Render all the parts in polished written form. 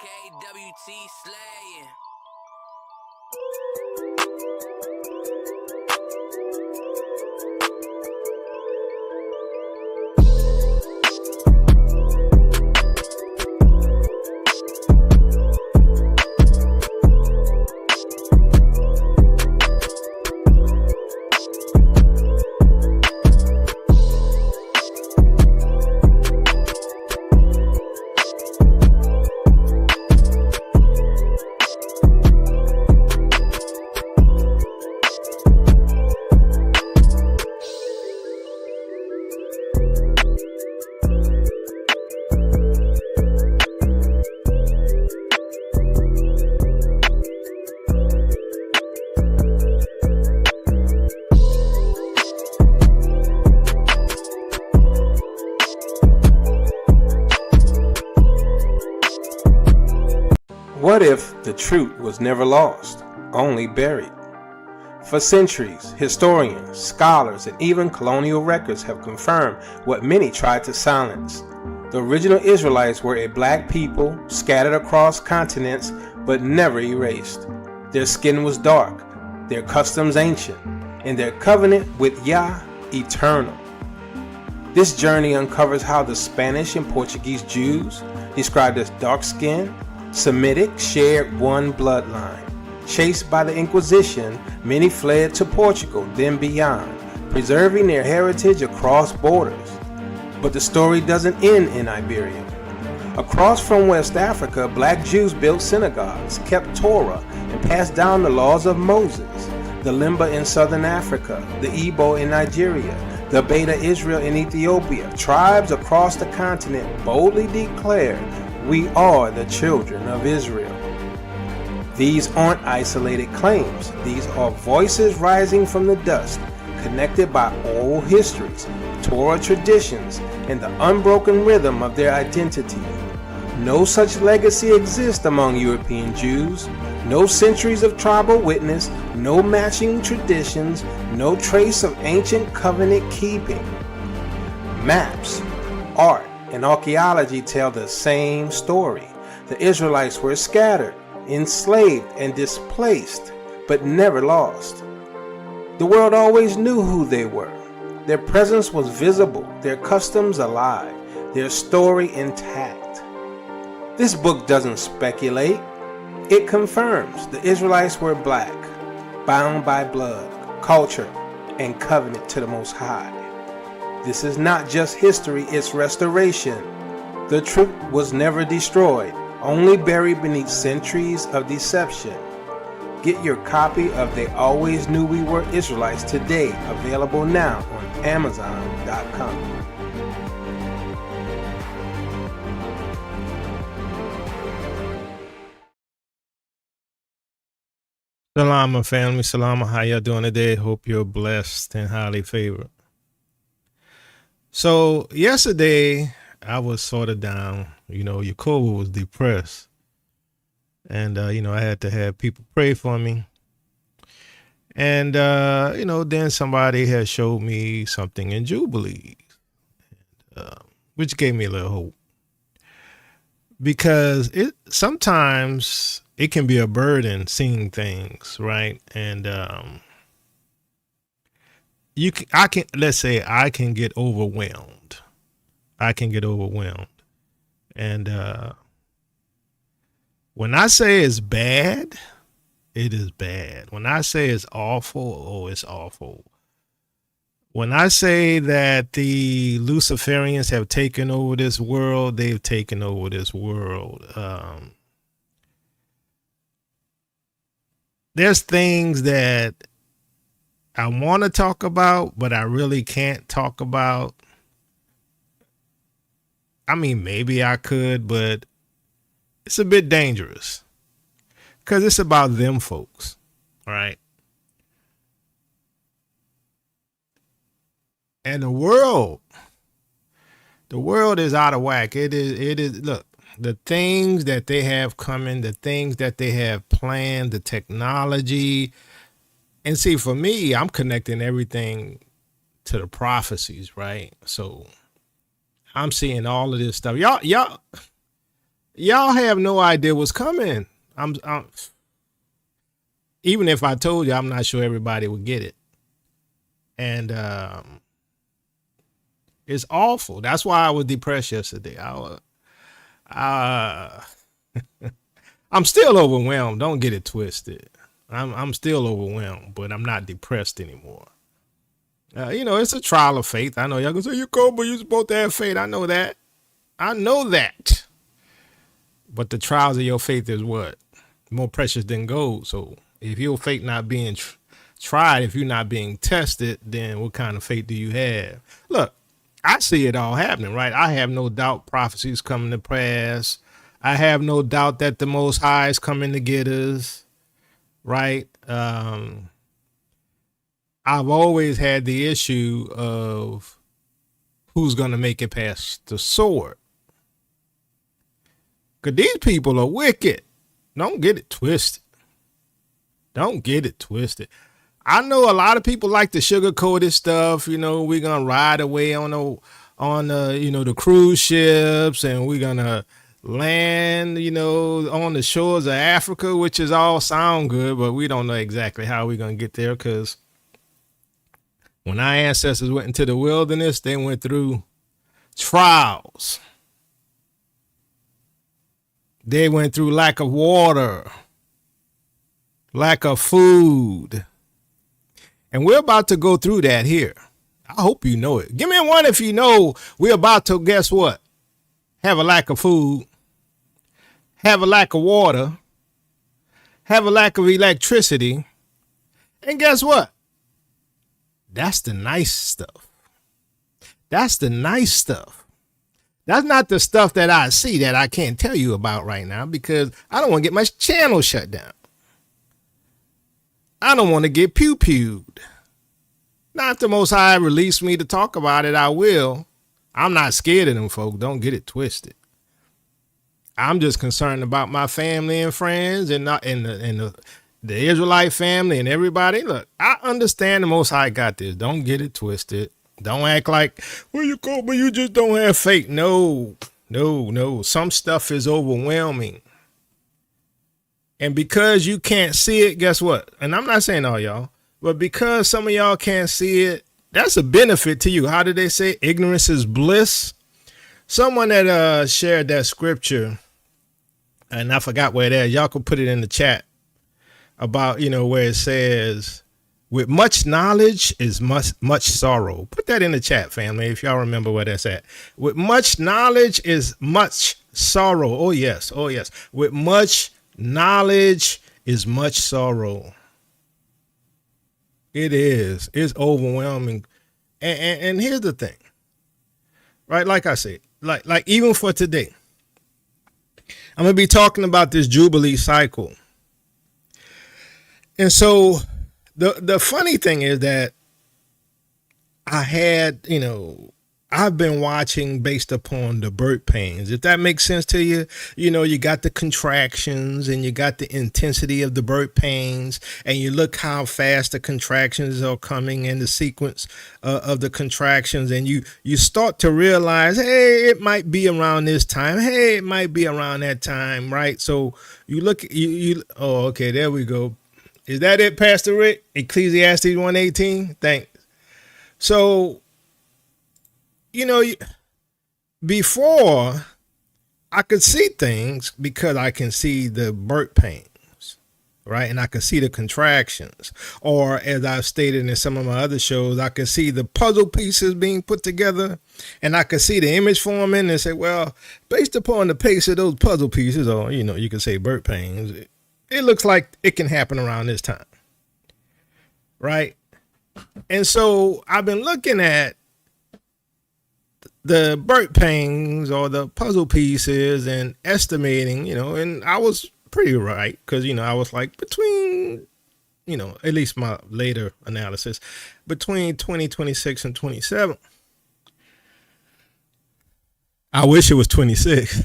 KWT slaying. What if the truth was never lost, only buried? For centuries, historians, scholars, and even colonial records have confirmed what many tried to silence. The original Israelites were a black people scattered across continents but never erased. Their skin was dark, their customs ancient, and their covenant with Yah eternal. This journey uncovers how the Spanish and Portuguese Jews, described as dark-skinned, Semitic, shared one bloodline. Chased by the Inquisition, many fled to Portugal, then beyond, preserving their heritage across borders. But the story doesn't end in Iberia. Across from West Africa, black Jews built synagogues, kept Torah, and passed down the laws of Moses. The Limba in southern Africa, the Igbo in Nigeria, the Beta Israel in Ethiopia, tribes across the continent boldly declared, "We are the children of Israel." These aren't isolated claims. These are voices rising from the dust, connected by oral histories, Torah traditions, and the unbroken rhythm of their identity. No such legacy exists among European Jews. No centuries of tribal witness, no matching traditions, no trace of ancient covenant keeping. Maps, art, and archaeology tell the same story. The Israelites were scattered, enslaved, and displaced, but never lost. The world always knew who they were. Their presence was visible, their customs alive, their story intact. This book doesn't speculate. It confirms the Israelites were black, bound by blood, culture, and covenant to the Most High. This is not just history, it's restoration. The truth was never destroyed, only buried beneath centuries of deception. Get your copy of They Always Knew We Were Israelites today, available now on Amazon.com. Shalom, my family. Shalom, how y'all doing today? Hope you're blessed and highly favored. So yesterday I was sort of down. Yakoba was depressed, and I had to have people pray for me. And then somebody had showed me something in Jubilees, which gave me a little hope, because sometimes it can be a burden seeing things, right? And I can get overwhelmed. And when I say it's bad, it is bad. When I say it's awful, it's awful. When I say that the Luciferians have taken over this world, they've taken over this world. There's things that I want to talk about, but I really can't talk about. I mean, maybe I could, but it's a bit dangerous because it's about them folks, right? And the world is out of whack. It is, look, the things that they have coming, the things that they have planned, the technology. And see, for me, I'm connecting everything to the prophecies, right? So I'm seeing all of this stuff. Y'all, Y'all have no idea what's coming. I'm even if I told you, I'm not sure everybody would get it. And it's awful. That's why I was depressed yesterday. Uh, I'm still overwhelmed. Don't get it twisted. I'm still overwhelmed, but I'm not depressed anymore. It's a trial of faith. I know y'all gonna say you cold, but you're supposed to have faith. I know that. I know that. But the trials of your faith is what? More precious than gold. So if your faith not being tried, if you're not being tested, then what kind of faith do you have? Look, I see it all happening, right? I have no doubt prophecies coming to pass. I have no doubt that the Most High is coming to get us, right? I've always had the issue of who's going to make it past the sword. Because these people are wicked. Don't get it twisted. Don't get it twisted. I know a lot of people like the sugar-coated stuff. We're going to ride away on the cruise ships, and we're going to land, on the shores of Africa, which is all sound good, but we don't know exactly how we're going to get there, because when our ancestors went into the wilderness, they went through trials. They went through lack of water, lack of food. And we're about to go through that here. I hope you know it. Give me one if you know we're about to, guess what? Have a lack of food, have a lack of water, have a lack of electricity. And guess what? That's the nice stuff. That's the nice stuff. That's not the stuff that I see that I can't tell you about right now, because I don't want to get my channel shut down. I don't want to get pew-pewed. Now, if the Most High release me to talk about it, I will. I'm not scared of them folk. Don't get it twisted. I'm just concerned about my family and friends and the Israelite family and everybody. Look, I understand the Most High got this. Don't get it twisted. Don't act like, well, you go, but you just don't have faith. No. Some stuff is overwhelming. And because you can't see it, guess what? And I'm not saying all y'all, but because some of y'all can't see it, that's a benefit to you. How did they say ignorance is bliss? Someone that shared that scripture, and I forgot where it is. Y'all can put it in the chat about, where it says, with much knowledge is much sorrow. Put that in the chat, family, if y'all remember where that's at. With much knowledge is much sorrow. Oh, yes. With much knowledge is much sorrow. It is. It's overwhelming. And here's the thing, right? Like I said, like even for today, I'm going to be talking about this Jubilee cycle. And so the funny thing is that I had, I've been watching based upon the birth pains. If that makes sense to you, you got the contractions and you got the intensity of the birth pains, and you look how fast the contractions are coming in the sequence of the contractions. And you start to realize, hey, it might be around this time. Hey, it might be around that time. Right. So you look, oh, okay, there we go. Is that it, Pastor Rick? Ecclesiastes 1:18. Thanks. So, before I could see things because I can see the birth pains, right? And I can see the contractions. Or as I've stated in some of my other shows, I can see the puzzle pieces being put together, and I can see the image forming and say, well, based upon the pace of those puzzle pieces, or, you can say birth pains, it looks like it can happen around this time, right? And so I've been looking at the birth pains or the puzzle pieces and estimating, and I was pretty right, because, I was like between, at least my later analysis, between 2026 and 27. I wish it was 26.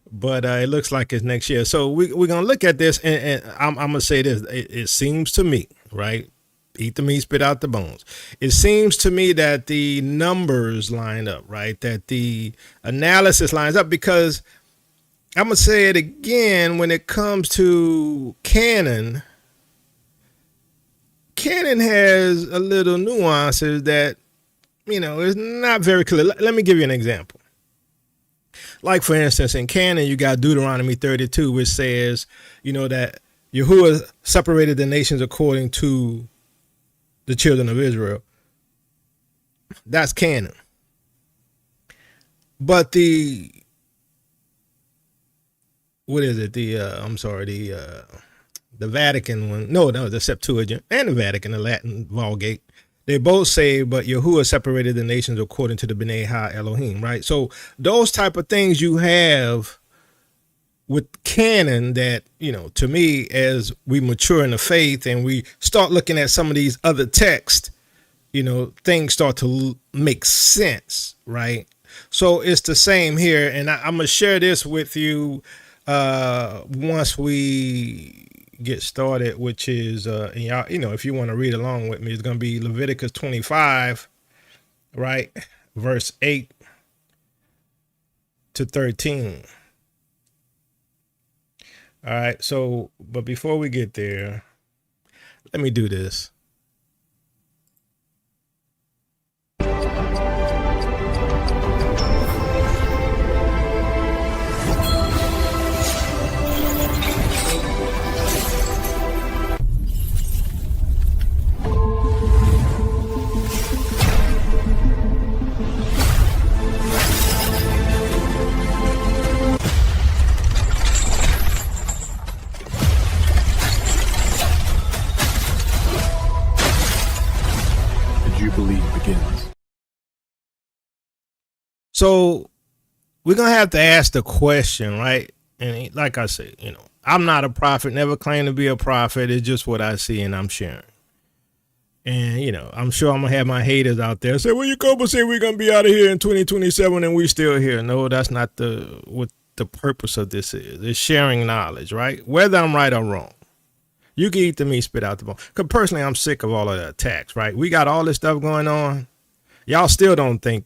But it looks like it's next year. So we're going to look at this, and I'm going to say this. It seems to me, right, Eat the meat, spit out the bones. It seems to me that the numbers line up, right? That the analysis lines up, because I'm going to say it again, when it comes to canon has a little nuances that, is not very clear. Let me give you an example. Like, for instance, in canon, you got Deuteronomy 32, which says, that Yahuwah separated the nations according to the children of Israel. That's canon. But the Vatican one, no, the Septuagint and the Vatican, the Latin Vulgate, they both say, but Yahuwah separated the nations according to the B'nai Ha Elohim, right? So those type of things you have with canon that, to me, as we mature in the faith and we start looking at some of these other texts, things start to make sense, right? So it's the same here. And I'm going to share this with you once we get started, which is, and y'all, if you want to read along with me, it's going to be Leviticus 25, right? Verse 8 to 13. All right. So, but before we get there, let me do this. Jubilee begins. So we're going to have to ask the question, right? And like I said, I'm not a prophet, never claimed to be a prophet. It's just what I see and I'm sharing. And, I'm sure I'm going to have my haters out there say, well, you go and say we're going to be out of here in 2027 and we still here. No, that's not what the purpose of this is. It's sharing knowledge, right? Whether I'm right or wrong. You can eat the meat, spit out the bone. Because personally, I'm sick of all of the attacks, right? We got all this stuff going on. Y'all still don't think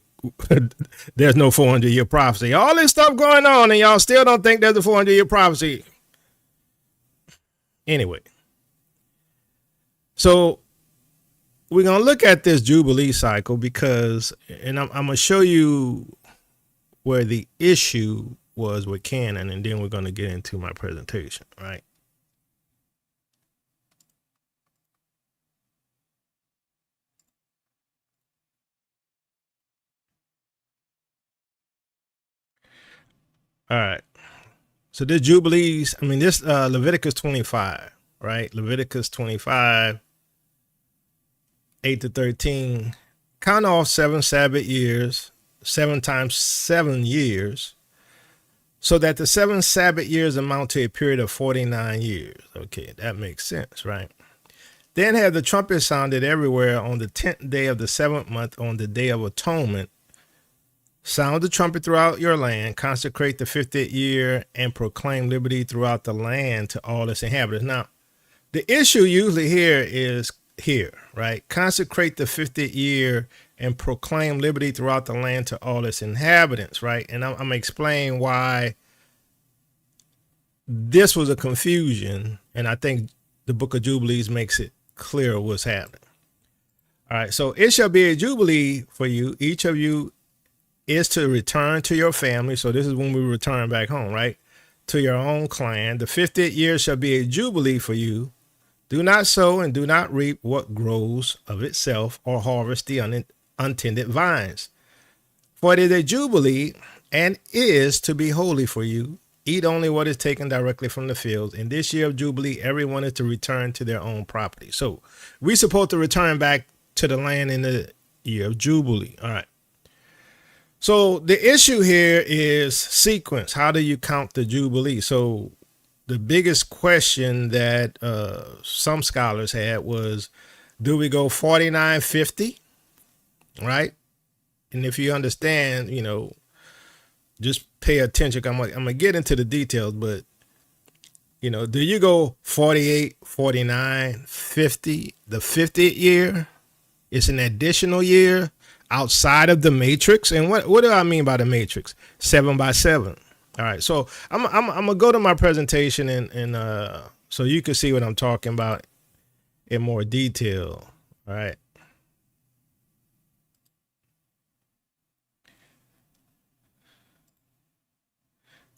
there's no 400-year prophecy. All this stuff going on, and y'all still don't think there's a 400-year prophecy. Anyway. So we're going to look at this Jubilee cycle because, and I'm going to show you where the issue was with canon, and then we're going to get into my presentation, right? All right. So this Jubilees, this Leviticus 25, right? Leviticus 25, 8 to 13, count off 7 Sabbath years, 7 times 7 years, so that the 7 Sabbath years amount to a period of 49 years. Okay, that makes sense, right? Then have the trumpet sounded everywhere on the 10th day of the 7th month on the Day of Atonement. Sound the trumpet throughout your land, consecrate the 50th year, and proclaim liberty throughout the land to all its inhabitants. Now, the issue usually here is here, right? Consecrate the 50th year and proclaim liberty throughout the land to all its inhabitants, right? And I'm going to explain why this was a confusion, and I think the book of Jubilees makes it clear what's happening. All right, so it shall be a jubilee for you. Each of you is to return to your family. So this is when we return back home, right? To your own clan. The 50th year shall be a jubilee for you. Do not sow and do not reap what grows of itself or harvest the untended vines. For it is a jubilee and is to be holy for you. Eat only what is taken directly from the fields. In this year of Jubilee, everyone is to return to their own property. So we're supposed to return back to the land in the year of Jubilee. All right. So the issue here is sequence. How do you count the Jubilee? So the biggest question that some scholars had was, do we go 4950? Right? And if you understand, just pay attention. I'm going to get into the details, but Do you go 48, 49, 50? The 50th year is an additional year outside of the matrix. And what do I mean by the matrix? 7 by 7. All right. So I'm gonna go to my presentation and so you can see what I'm talking about in more detail. All right.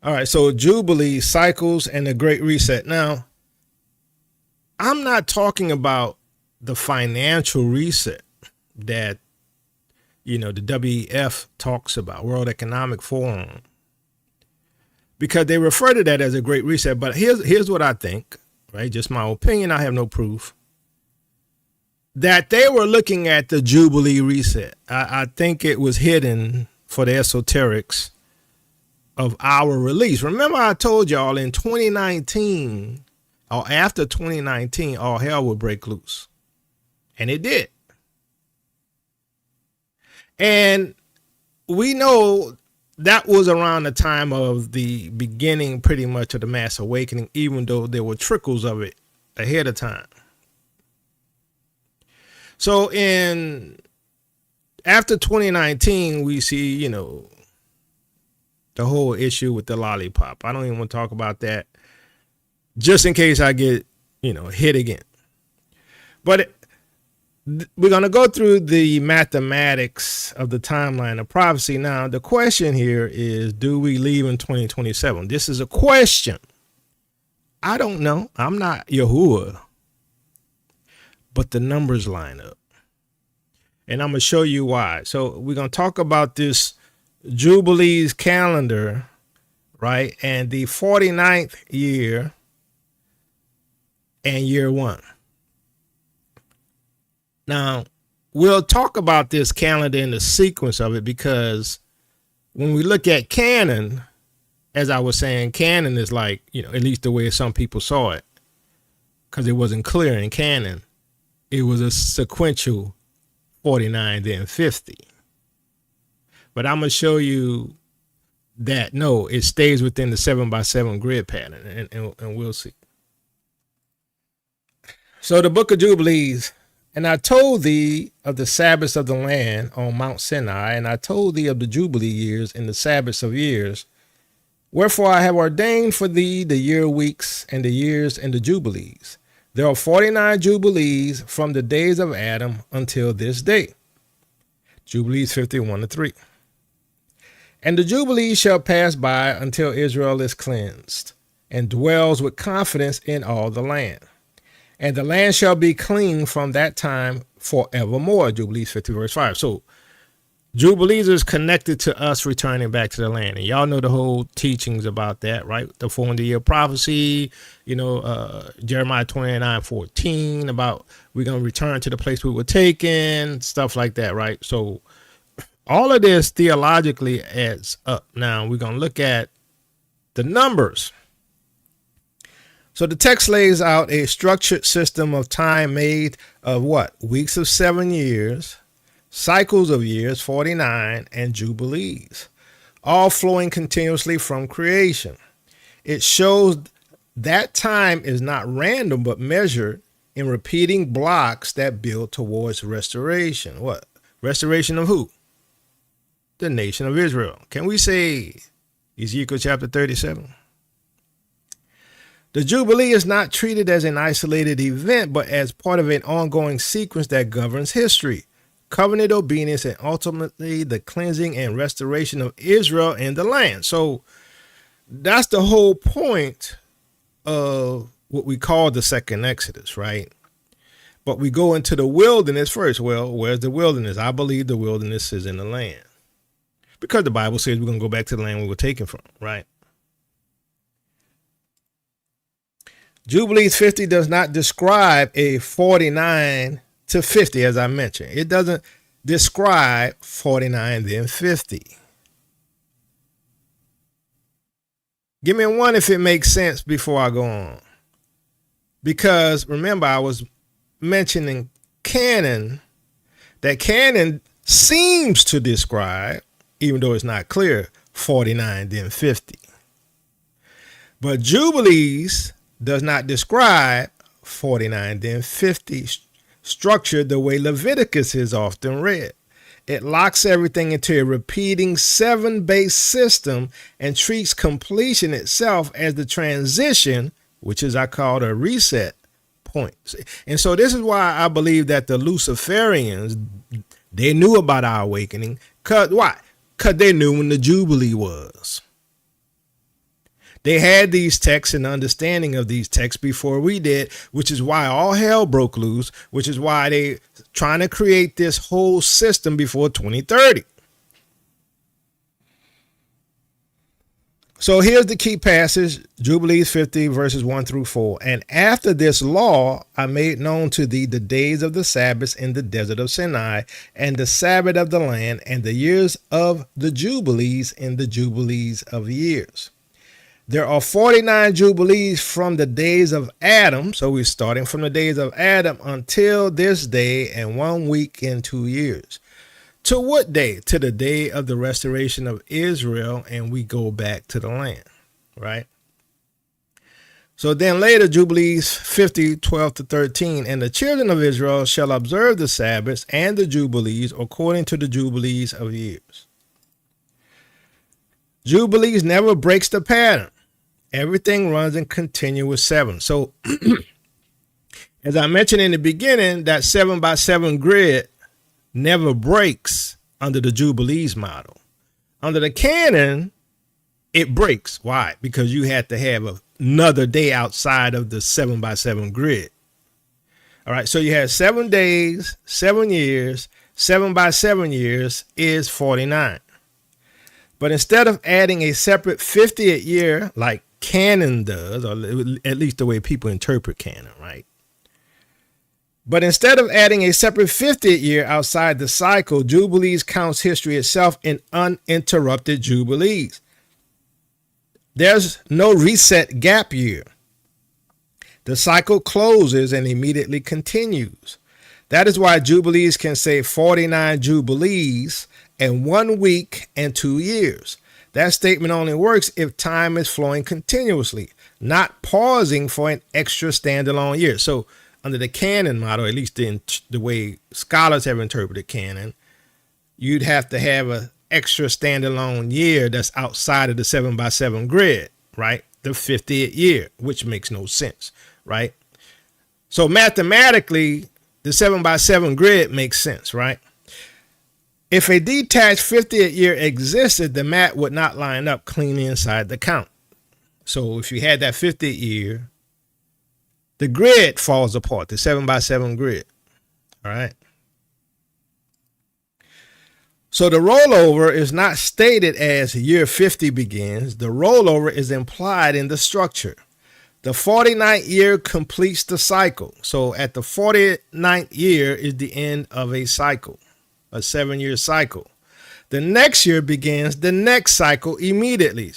All right, so Jubilee cycles and the Great Reset. Now, I'm not talking about the financial reset that, the WEF talks about, World Economic Forum, because they refer to that as a Great Reset. But here's what I think, right? Just my opinion. I have no proof that they were looking at the Jubilee reset. I think it was hidden for the esoterics of our release. Remember, I told y'all in 2019 or after 2019, all hell would break loose. And it did. And we know that was around the time of the beginning pretty much of the mass awakening, even though there were trickles of it ahead of time. So after 2019, we see, the whole issue with the lollipop. I don't even want to talk about that just in case I get, hit again. But we're going to go through the mathematics of the timeline of prophecy. Now, the question here is, do we leave in 2027? This is a question. I don't know. I'm not Yahuwah. But the numbers line up. And I'm going to show you why. So we're going to talk about this Jubilees calendar, right? And the 49th year and year 1. Now, we'll talk about this calendar in the sequence of it, because when we look at canon, as I was saying, canon is like, at least the way some people saw it, because it wasn't clear in canon. It was a sequential 49, then 50. But I'm going to show you that, no, it stays within the 7 by 7 grid pattern, and we'll see. So the book of Jubilees, and I told thee of the Sabbaths of the land on Mount Sinai, and I told thee of the Jubilee years and the Sabbaths of years. Wherefore I have ordained for thee the year weeks and the years and the Jubilees. There are 49 Jubilees from the days of Adam until this day. Jubilees 51-3. And the Jubilee shall pass by until Israel is cleansed and dwells with confidence in all the land. And the land shall be clean from that time forevermore. Jubilees 50 verse 5. So Jubilees is connected to us returning back to the land. And y'all know the whole teachings about that, right? The 400-year prophecy, Jeremiah 29:14 about we're going to return to the place we were taken, stuff like that, right? So all of this theologically adds up. Now we're going to look at the numbers. So the text lays out a structured system of time made of what? Weeks of 7 years, cycles of years, 49, and jubilees, all flowing continuously from creation. It shows that time is not random, but measured in repeating blocks that build towards restoration. What? Restoration of who? The nation of Israel. Can we say Ezekiel chapter 37? The Jubilee is not treated as an isolated event, but as part of an ongoing sequence that governs history, covenant obedience, and ultimately the cleansing and restoration of Israel and the land. So that's the whole point of what we call the second Exodus, right? But we go into the wilderness first. Well, where's the wilderness? I believe the wilderness is in the land, because the Bible says we're going to go back to the land we were taken from, right? Jubilees 50 does not describe a 49 to 50, as I mentioned. It doesn't describe 49 then 50. Give me one if it makes sense before I go on. Because remember, I was mentioning canon, that canon seems to describe, even though it's not clear, 49 then 50. But Jubilees does not describe 49 then 50 structure the way Leviticus is often read. It locks everything into a repeating 7-base system and treats completion itself as the transition, which is I call a reset point. And so this is why I believe that the Luciferians, they knew about our awakening. Why? Because they knew when the Jubilee was. They had these texts and understanding of these texts before we did, which is why all hell broke loose, which is why they trying to create this whole system before 2030. So here's the key passage, Jubilees 50 verses 1 through 4. And after this law, I made known to thee the days of the Sabbaths in the desert of Sinai, and the Sabbath of the land, and the years of the Jubilees in the Jubilees of years. There are 49 Jubilees from the days of Adam. So we're starting from the days of Adam until this day, and 1 week and 2 years. To what day? To the day of the restoration of Israel, and we go back to the land, right? So then later, Jubilees 50, 12 to 13, and the children of Israel shall observe the Sabbaths and the Jubilees according to the Jubilees of years. Jubilees never breaks the pattern. Everything runs in continuous 7. So as I mentioned in the beginning, that 7x7 grid never breaks under the Jubilees model. Under the canon, it breaks. Why? Because you had to have another day outside of the 7x7 grid. All right. So you had 7 days, 7 years, 7x7 years is 49. But instead of adding a separate 50th year like canon does, or at least the way people interpret canon, right? But instead of adding a separate 50th year outside the cycle, Jubilees counts history itself in uninterrupted Jubilees. There's no reset gap year. The cycle closes and immediately continues. That is why Jubilees can say 49 Jubilees in 1 week and 2 years. That statement only works if time is flowing continuously, not pausing for an extra standalone year. So under the canon model, at least in the way scholars have interpreted canon, you'd have to have an extra standalone year that's outside of the 7x7 grid, right? The 50th year, which makes no sense, right? So mathematically, the 7x7 grid makes sense, right? If a detached 50th year existed, the math would not line up cleanly inside the count. So if you had that 50th year, the grid falls apart, the 7x7 grid. All right. So the rollover is not stated as year 50 begins. The rollover is implied in the structure. The 49th year completes the cycle. So at the 49th year is the end of a cycle, a 7-year cycle. The next year begins the next cycle immediately.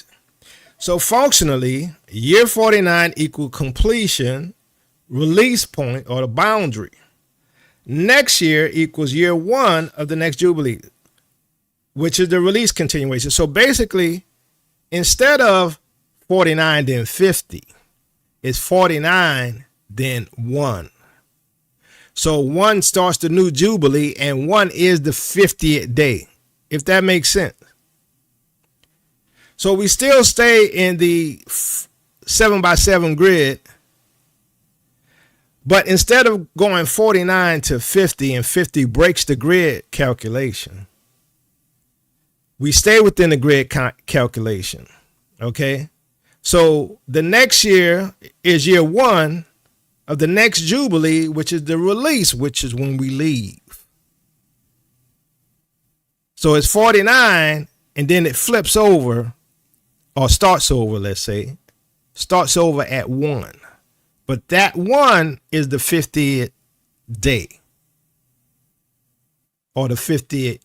So functionally, year 49 equal completion, release point, or the boundary. Next year equals year 1 of the next Jubilee, which is the release continuation. So basically, instead of 49 then 50, it's 49 then 1. So 1 starts the new Jubilee, and 1 is the 50th day, if that makes sense. So we still stay in the 7x7 grid, but instead of going 49 to 50 and 50 breaks the grid calculation, we stay within the grid calculation. Okay. So the next year is year 1 of the next Jubilee, which is the release, which is when we leave. So it's 49, and then it flips over, or starts over, let's say, starts over at 1. But that 1 is the 50th day, or the 50th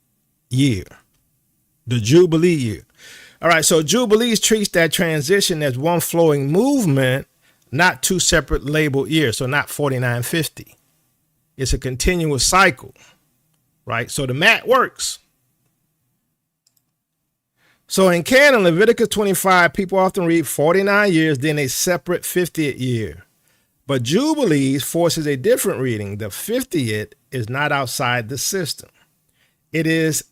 year, the Jubilee year. All right, so Jubilees treats that transition as one flowing movement, not 2 separate labeled years, so not 4950. It's a continuous cycle, right? So the math works. So in canon, Leviticus 25, people often read 49 years, then a separate 50th year. But Jubilees forces a different reading. The 50th is not outside the system. It is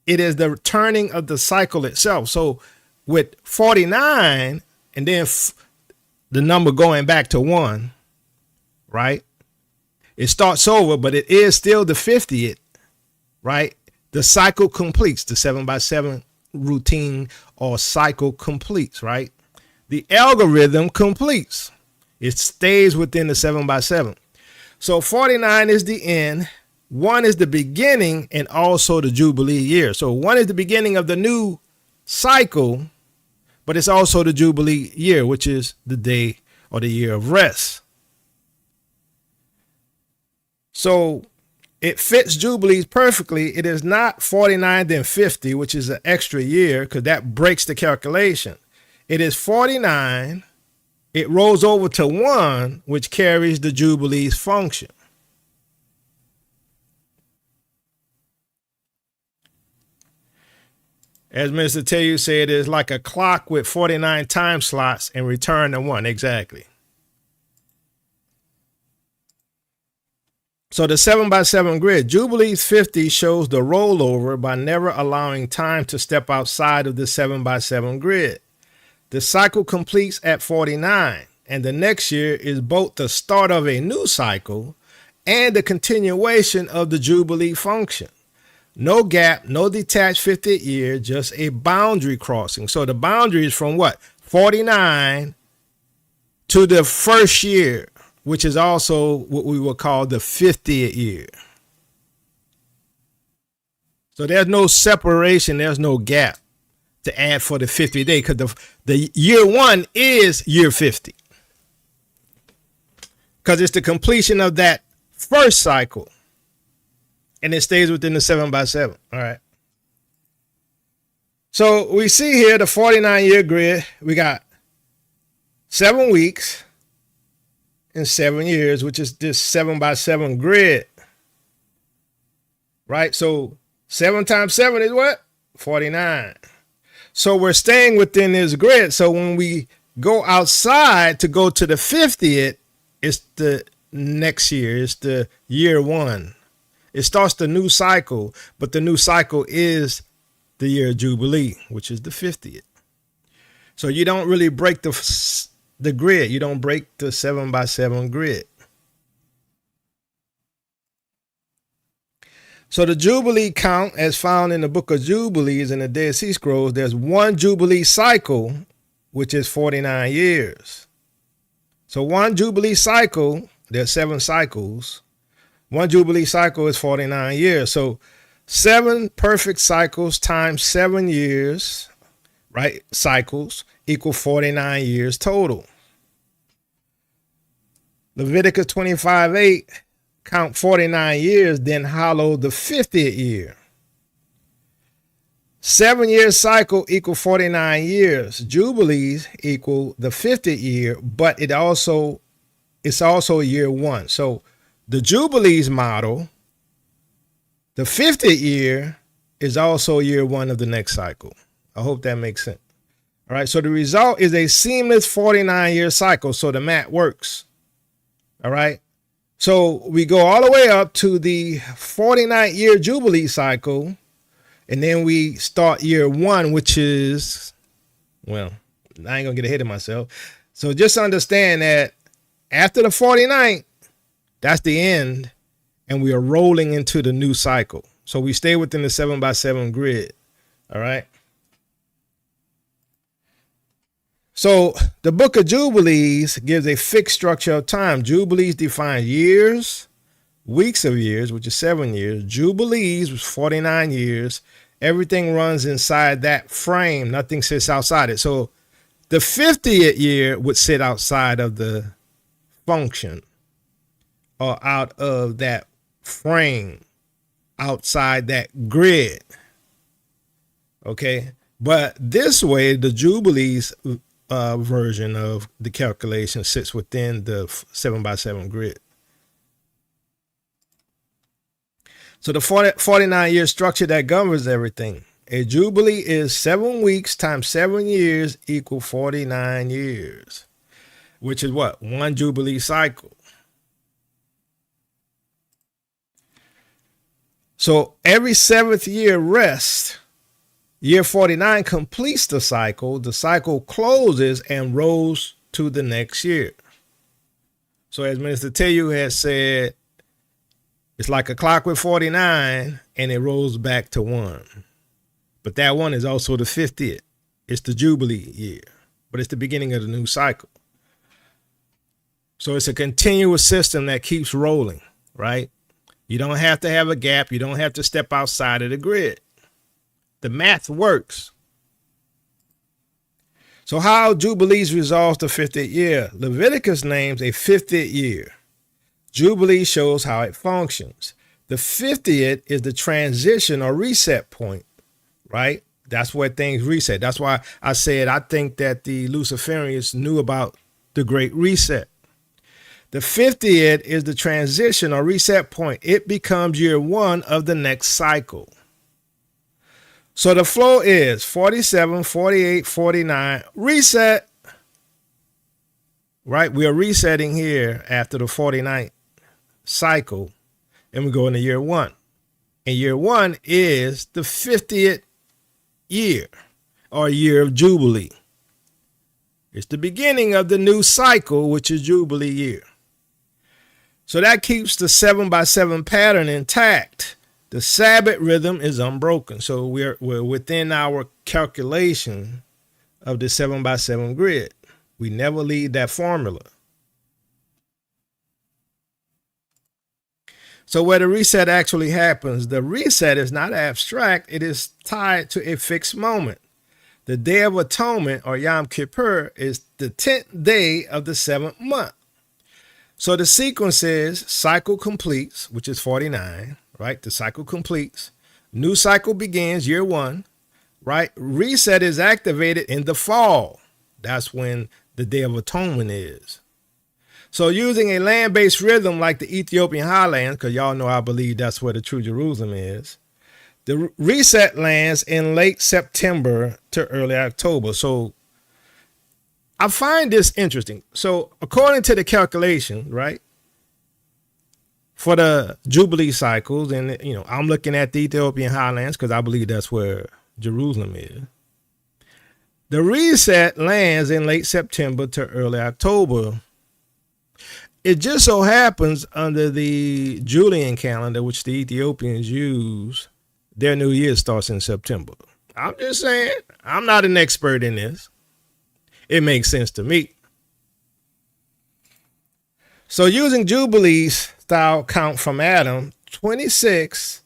the turning of the cycle itself. So with 49 and then the number going back to 1, right? It starts over, but it is still the 50th, right? The cycle completes. The 7x7 routine or cycle completes, right? The algorithm completes. It stays within the 7x7. So 49 is the end. 1 is the beginning and also the Jubilee year. So 1 is the beginning of the new cycle, but it's also the Jubilee year, which is the day or the year of rest. So it fits Jubilees perfectly. It is not 49 then 50, which is an extra year because that breaks the calculation. It is 49. It rolls over to 1, which carries the Jubilees function. As Mr. Tayu said, it's like a clock with 49 time slots and return to 1. Exactly. So the 7x7 grid, Jubilees 50 shows the rollover by never allowing time to step outside of the 7x7 grid. The cycle completes at 49, and the next year is both the start of a new cycle and the continuation of the Jubilee function. No gap, no detached 50th year, just a boundary crossing. So the boundary is from what? 49 to the first year, which is also what we would call the 50th year. So there's no separation, there's no gap to add for the 50th day because the year 1 is year 50. Because it's the completion of that first cycle. And it stays within the 7x7. All right. So we see here the 49-year grid. We got 7 weeks in 7 years, which is this 7x7 grid. Right? So 7 times 7 is what? 49. So we're staying within this grid. So when we go outside to go to the 50th, it's the next year. It's the year 1. It starts the new cycle, but the new cycle is the year of Jubilee, which is the 50th. So you don't really break the grid. You don't break the 7x7 grid. So the Jubilee count, as found in the book of Jubilees in the Dead Sea Scrolls, there's 1 Jubilee cycle, which is 49 years. So 1 Jubilee cycle, there's 7 cycles. 1 Jubilee cycle is 49 years. So 7 perfect cycles times 7 years, right? Cycles equal 49 years total. Leviticus 25:8, count 49 years, then hollow the 50th year. 7-year cycle equal 49 years. Jubilees equal the 50th year, but it's also year 1. So the Jubilees model, the 50th year is also year 1 of the next cycle. I hope that makes sense. All right. So the result is a seamless 49-year cycle. So the math works. All right. So we go all the way up to the 49-year Jubilee cycle. And then we start year 1, which is, well, I ain't going to get ahead of myself. So just understand that after the 49th, that's the end, and we are rolling into the new cycle. So we stay within the 7x7 grid. All right. So the book of Jubilees gives a fixed structure of time. Jubilees define years, weeks of years, which is 7 years. Jubilees was 49 years. Everything runs inside that frame. Nothing sits outside it. So the 50th year would sit outside of the function, or out of that frame, outside that grid. Okay. But this way, the Jubilees version of the calculation sits within the 7x7 grid. So the 49-year structure that governs everything. A jubilee is 7 weeks times 7 years equal 49 years, which is what? One jubilee cycle. So every 7th year rest, year 49 completes the cycle. The cycle closes and rolls to the next year. So as Minister Teyu has said, it's like a clock with 49 and it rolls back to 1. But that 1 is also the 50th. It's the Jubilee year, but it's the beginning of the new cycle. So it's a continuous system that keeps rolling, right? You don't have to have a gap. You don't have to step outside of the grid. The math works. So how Jubilees resolves the 50th year? Leviticus names a 50th year. Jubilee shows how it functions. The 50th is the transition or reset point, right? That's where things reset. That's why I said I think that the Luciferians knew about the Great Reset. The 50th is the transition or reset point. It becomes year 1 of the next cycle. So the flow is 47, 48, 49, reset. Right? We are resetting here after the 49th cycle, and we go into year 1. And year 1 is the 50th year or year of Jubilee. It's the beginning of the new cycle, which is Jubilee year. So that keeps the 7x7 pattern intact. The Sabbath rhythm is unbroken. So we're within our calculation of the 7x7 grid. We never leave that formula. So where the reset actually happens, the reset is not abstract. It is tied to a fixed moment. The Day of Atonement, or Yom Kippur, is the 10th day of the 7th month. So the sequence is cycle completes, which is 49, right? The cycle completes. New cycle begins, year 1, right? Reset is activated in the fall. That's when the Day of Atonement is. So using a land-based rhythm like the Ethiopian highlands, because y'all know I believe that's where the true Jerusalem is, the reset lands in late September to early October. So I find this interesting. So according to the calculation, right, for the Jubilee cycles, and I'm looking at the Ethiopian highlands because I believe that's where Jerusalem is. The reset lands in late September to early October. It just so happens under the Julian calendar, which the Ethiopians use, their new year starts in September. I'm just saying, I'm not an expert in this. It makes sense to me. So using Jubilees style count from Adam, 26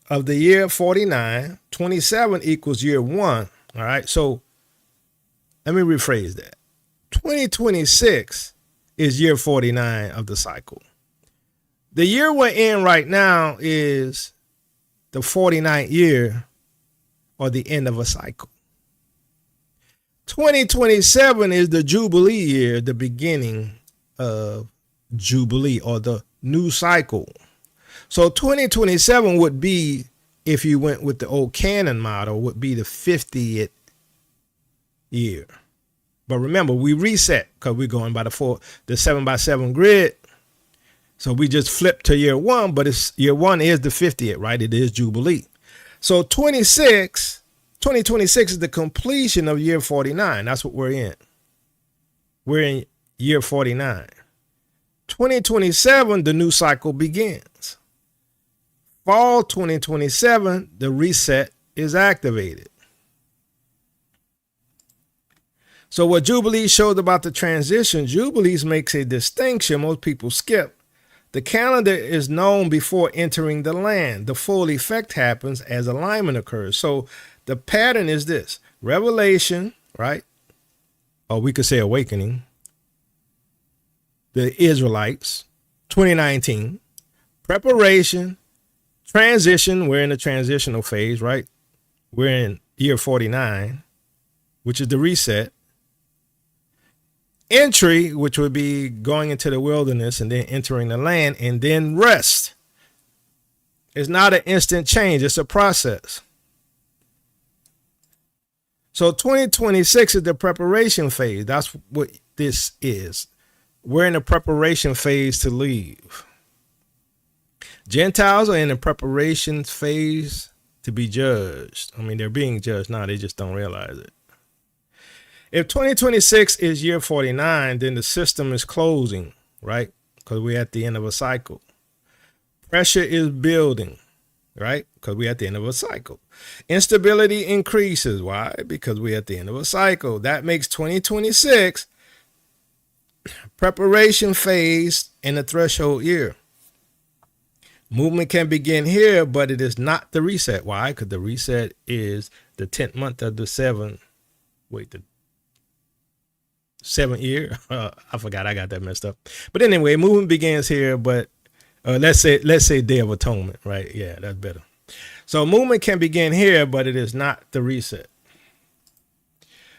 of the year 49, 27 equals year 1. All right. So let me rephrase that. 2026 is year 49 of the cycle. The year we're in right now is the 49th year, or the end of a cycle. 2027 is the Jubilee year, the beginning of Jubilee, or the new cycle. So 2027 would be, if you went with the old canon model, would be the 50th year. But remember, we reset because we're going by the 7x7 grid. So we just flip to year 1, but it's year 1 is the 50th, right? It is Jubilee. So 2026 is the completion of year 49. That's what we're in. We're in year 49. 2027, the new cycle begins. Fall 2027, the reset is activated. So what Jubilees showed about the transition, Jubilees makes a distinction most people skip. The calendar is known before entering the land. The full effect happens as alignment occurs. So the pattern is this: revelation, right? Or we could say awakening. The Israelites, 2019. Preparation, transition. We're in the transitional phase, right? We're in year 49, which is the reset. Entry, which would be going into the wilderness and then entering the land, and then rest. It's not an instant change. It's a process. So 2026 is the preparation phase. That's what this is. We're in the preparation phase to leave. Gentiles are in the preparation phase to be judged. I mean, they're being judged now. They just don't realize it. If 2026 is year 49, then the system is closing, right? Because we're at the end of a cycle. Pressure is building, right? Because we're at the end of a cycle. Instability increases. Why? Because we're at the end of a cycle. That makes 2026 preparation phase and the threshold year. Movement can begin here, but it is not the reset. Why? Because the reset is the 10th month of the the 7th year. I forgot. I got that messed up. But anyway, movement begins here, but let's say Day of Atonement, right? Yeah, that's better. So movement can begin here, but it is not the reset.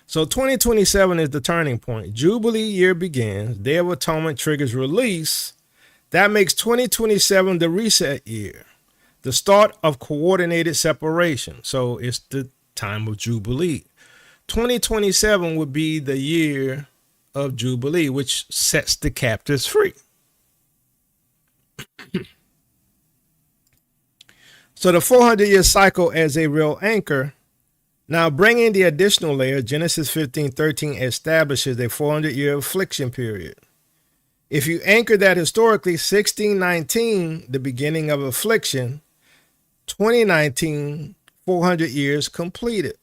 So 2027 is the turning point. Jubilee year begins. Day of Atonement triggers release. That makes 2027 the reset year, the start of coordinated separation. So it's the time of Jubilee. 2027 would be the year of Jubilee, which sets the captives free. So the 400-year cycle as a real anchor. Now bringing the additional layer, Genesis 15:13 establishes a 400-year affliction period. If you anchor that historically, 1619, the beginning of affliction, 2019, 400 years completed.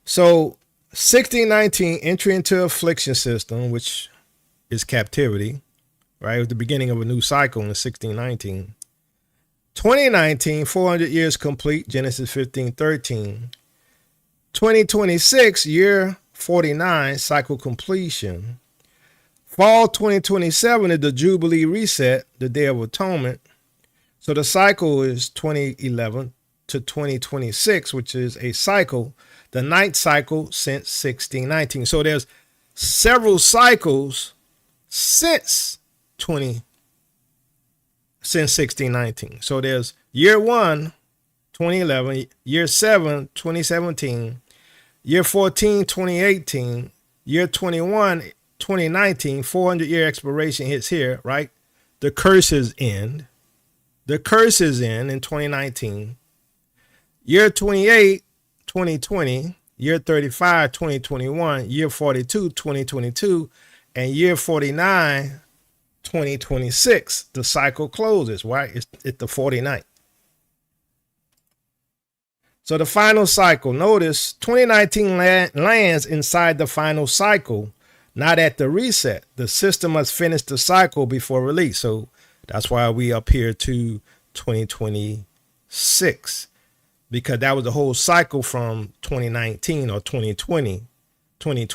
So 1619, entry into affliction system, which is captivity, right? It was the beginning of a new cycle in 1619. 2019, 400 years complete, Genesis 15:13. 2026, year 49, cycle completion. Fall 2027 is the Jubilee reset, the Day of Atonement. So the cycle is 2011 to 2026, which is a cycle, the 9th cycle since 1619. So there's several cycles since 1619. So there's year 1, 2011, year 7, 2017, year 14, 2018, year 21, 2019, 400-year expiration hits here, right? The curses end. The curses end in 2019. Year 28, 2020, year 35, 2021, year 42, 2022, and year 49, 2026. The cycle closes, right? It's the 49th. So the final cycle, notice 2019 lands inside the final cycle, not at the reset. The system must finish the cycle before release. So that's why we up here to 2026, because that was the whole cycle from 2019 or 2020 to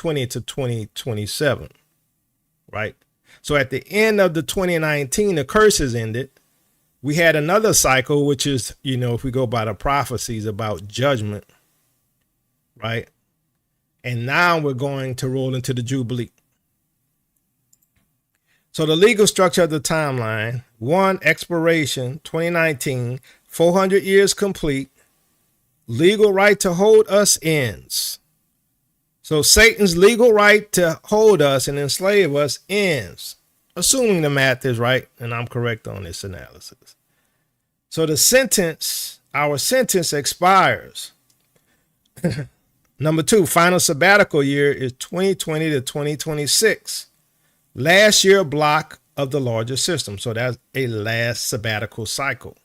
2027, right? So at the end of the 2019, the curses ended. We had another cycle, which is, if we go by the prophecies about judgment, right? And now we're going to roll into the Jubilee. So the legal structure of the timeline: 1, expiration, 2019, 400 years complete. Legal right to hold us ends. So Satan's legal right to hold us and enslave us ends, assuming the math is right and I'm correct on this analysis. So the sentence, our sentence expires. Number 2, final sabbatical year is 2020 to 2026. Last year block of the larger system. So that's a last sabbatical cycle.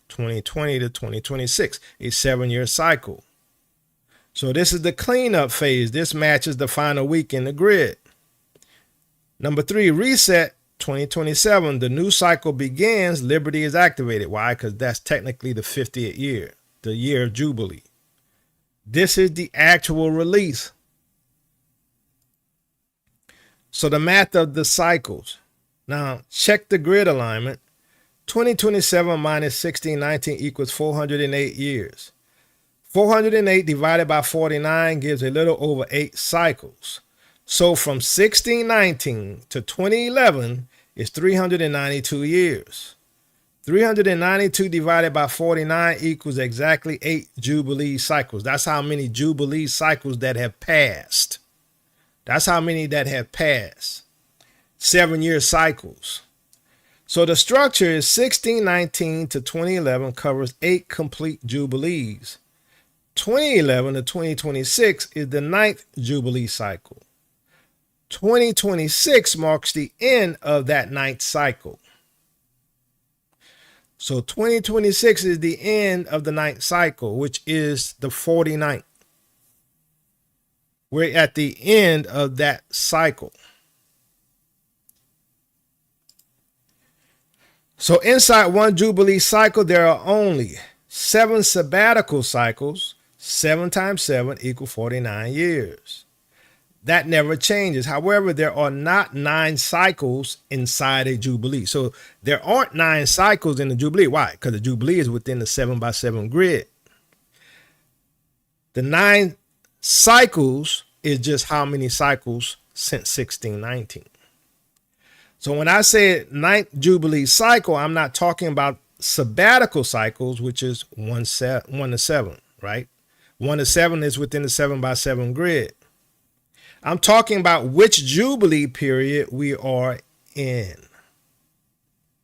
2020 to 2026, a 7-year cycle. So this is the cleanup phase. This matches the final week in the grid. Number 3, reset 2027. The new cycle begins. Liberty is activated. Why? Because that's technically the 50th year, the year of Jubilee. This is the actual release. So the math of the cycles. Now check the grid alignment. 2027 minus 1619 equals 408 years. 408 divided by 49 gives a little over 8 cycles. So from 1619 to 2011 is 392 years. 392 divided by 49 equals exactly 8 Jubilee cycles. That's how many Jubilee cycles that have passed. That's how many that have passed. 7-year cycles. So the structure is 1619 to 2011 covers 8 complete Jubilees. 2011 to 2026 is the 9th Jubilee cycle. 2026 marks the end of that 9th cycle. So 2026 is the end of the 9th cycle, which is the 49th. We're at the end of that cycle. So inside one Jubilee cycle, there are only 7 sabbatical cycles. 7 times 7 equals 49 years. That never changes. However, there are not 9 cycles inside a Jubilee. So there aren't 9 cycles in the Jubilee. Why? Because the Jubilee is within the 7x7 grid. The 9 cycles is just how many cycles since 1619. So when I say 9th Jubilee cycle, I'm not talking about sabbatical cycles, which is 1 to 7, right? 1 to 7 is within the 7x7 grid. I'm talking about which Jubilee period we are in.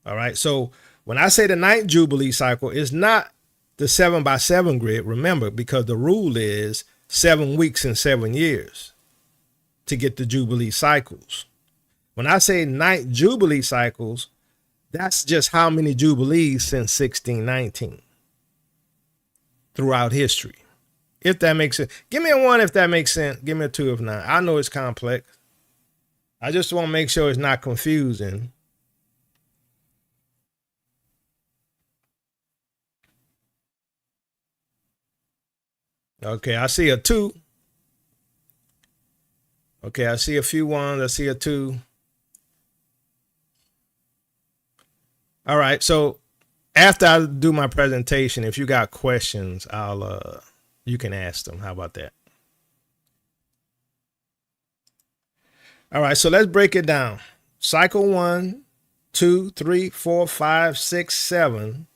All right. So when I say the 9th Jubilee cycle, it's not the 7x7 grid. Remember, because the rule is 7 weeks and 7 years to get the Jubilee cycles. When I say 9th Jubilee cycles, that's just how many Jubilees since 1619 throughout history. If that makes sense. Give me a 1 if that makes sense. Give me a 2 if not. I know it's complex. I just want to make sure it's not confusing. Okay, I see a 2. Okay, I see a few 1s. I see a 2. All right, so after I do my presentation, if you got questions, you can ask them. How about that? All right, so let's break it down. Cycle 1, 2, 3, 4, 5, 6, 7.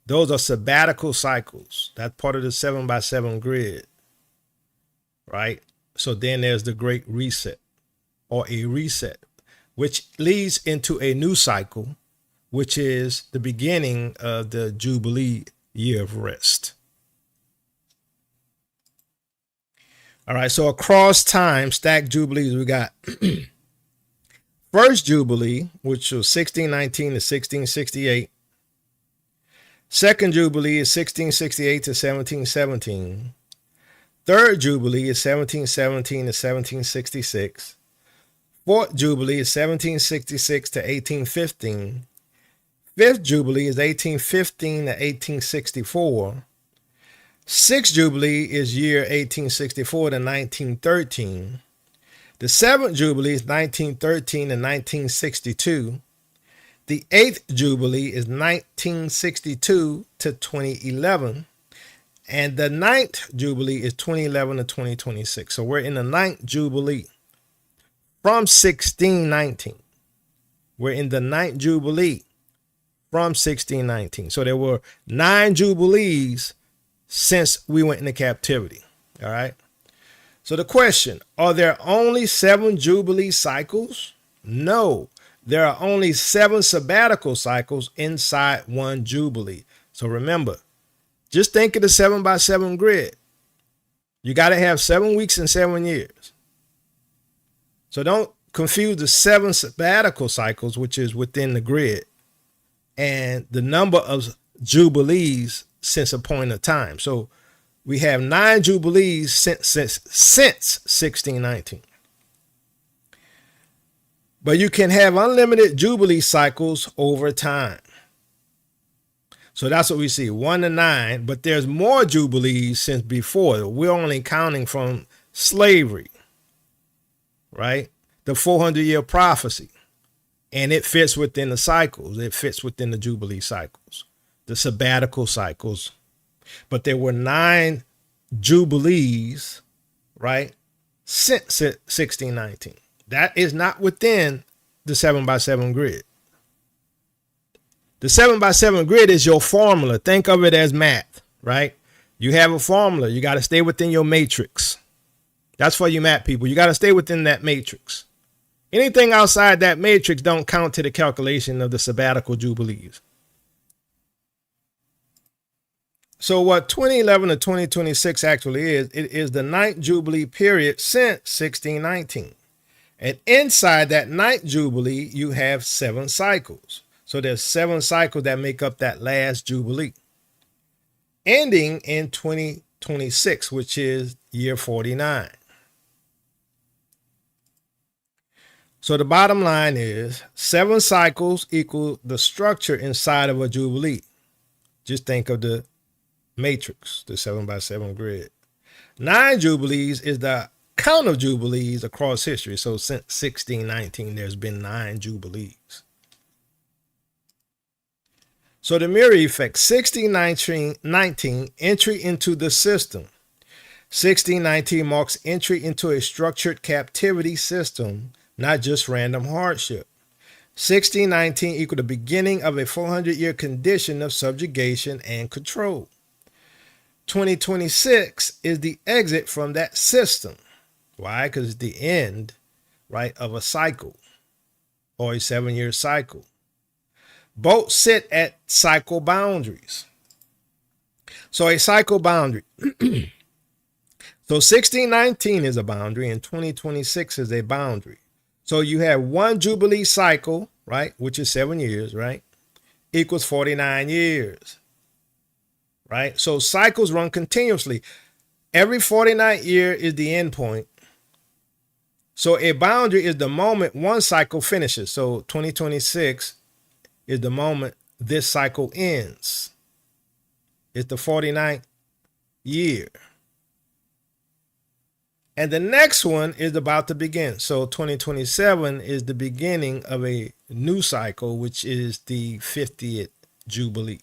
Those are sabbatical cycles. That's part of the 7x7 grid, right? So then there's the Great Reset or a reset, which leads into a new cycle, which is the beginning of the Jubilee year of rest. All right, so across time, stacked Jubilees, we got first Jubilee, which was 1619 to 1668. Second Jubilee is 1668 to 1717. Third Jubilee is 1717 to 1766. Fourth Jubilee is 1766 to 1815. Fifth Jubilee is 1815 to 1864. Sixth Jubilee is year 1864 to 1913. The seventh Jubilee is 1913 to 1962. The eighth Jubilee is 1962 to 2011. And the ninth Jubilee is 2011 to 2026. So we're in the ninth Jubilee from 1619. We're in the ninth Jubilee from 1619. So there were 9 Jubilees since we went into captivity. All right. So the question, are there only 7 Jubilee cycles? No, there are only 7 sabbatical cycles inside one Jubilee. So remember, just think of the 7x7 grid. You got to have 7 weeks and 7 years. So don't confuse the 7 sabbatical cycles, which is within the grid, and the number of Jubilees since a point of time. So we have 9 Jubilees since 1619. But you can have unlimited Jubilee cycles over time. So that's what we see, 1 to 9, but there's more Jubilees since before. We're only counting from slavery, right? The 400-year prophecy. And it fits within the cycles. It fits within the Jubilee cycles, the sabbatical cycles. But there were 9 Jubilees, right, since 1619. That is not within the 7x7 grid. The 7x7 grid is your formula. Think of it as math, right? You have a formula. You got to stay within your matrix. That's for you math people. You got to stay within that matrix. Anything outside that matrix don't count to the calculation of the sabbatical jubilees. So what 2011 to 2026 actually is, it is the ninth jubilee period since 1619. And inside that ninth jubilee, you have 7 cycles. So there's 7 cycles that make up that last jubilee, ending in 2026, which is year 49. So the bottom line is 7 cycles equal the structure inside of a jubilee. Just think of the matrix, the 7x7 grid. 9 jubilees is the count of jubilees across history. So since 1619, there's been 9 jubilees. So the mirror effect, 1619, entry into the system. 1619 marks entry into a structured captivity system, not just random hardship. 1619 equal the beginning of a 400-year condition of subjugation and control. 2026 is the exit from that system. Why? Because it's the end, right, of a cycle or a 7-year cycle. Both sit at cycle boundaries. So a cycle boundary. So 1619 is a boundary and 2026 is a boundary. So you have one jubilee cycle, right, which is 7 years, right, equals 49 years, right? So cycles run continuously. Every 49th year is the end point. So a boundary is the moment one cycle finishes. So 2026 is the moment this cycle ends. It's the 49th year. And the next one is about to begin. So 2027 is the beginning of a new cycle, which is the 50th Jubilee.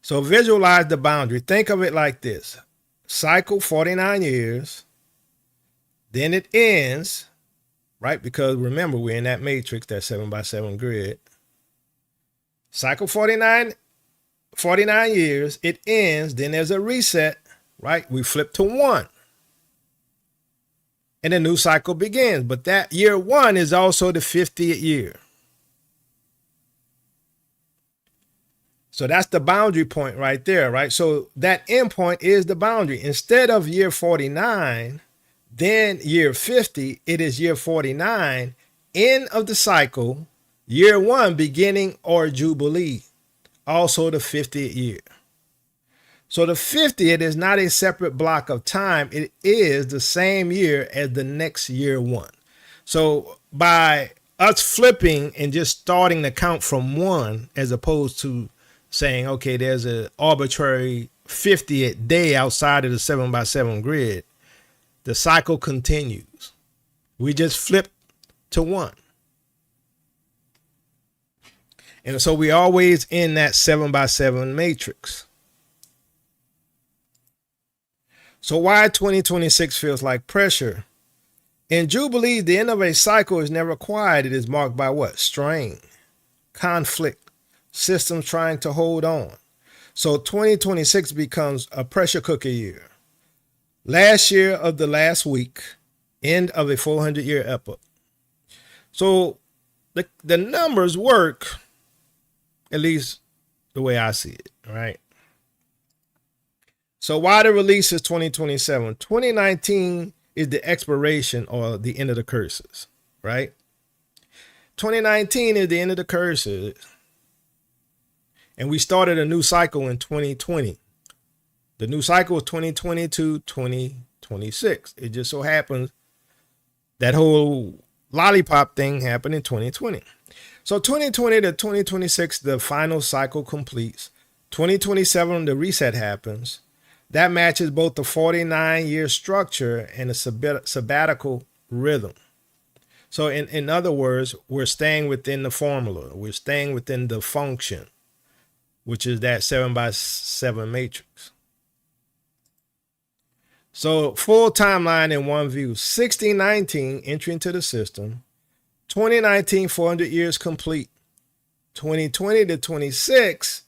So visualize the boundary. Think of it like this. Cycle 49 years. Then it ends, right? Because remember, we're in that matrix, that 7x7 grid. Cycle 49 years, it ends, then there's a reset, right? We flip to 1. And a new cycle begins. But that year 1 is also the 50th year. So that's the boundary point right there, right? So that end point is the boundary. Instead of year 49, then year 50, it is year 49, end of the cycle, year 1, beginning or jubilee, also the 50th year. So the 50th is not a separate block of time. It is the same year as the next year 1. So by us flipping and just starting the count from 1, as opposed to saying, okay, there's an arbitrary 50th day outside of the 7x7 grid, the cycle continues. We just flip to 1. And so we always in that 7x7 matrix. So why 2026 feels like pressure? In Jubilees, the end of a cycle is never quiet. It is marked by what? Strain, conflict, systems trying to hold on. So 2026 becomes a pressure cooker year. Last year of the last week, end of a 400-year epoch. So the numbers work, at least the way I see it, right? So why the release is 2027? 2019 is the expiration or the end of the curses, right? 2019 is the end of the curses. And we started a new cycle in 2020. The new cycle is 2020 to 2026. It just so happens that whole lollipop thing happened in 2020. So 2020 to 2026, the final cycle completes. 2027, the reset happens. That matches both the 49-year structure and the sabbatical rhythm. So in other words, we're staying within the formula. We're staying within the function, which is that 7x7 matrix. So full timeline in one view: 1619, entry into the system. 2019, 400 years complete. 2020 to 26,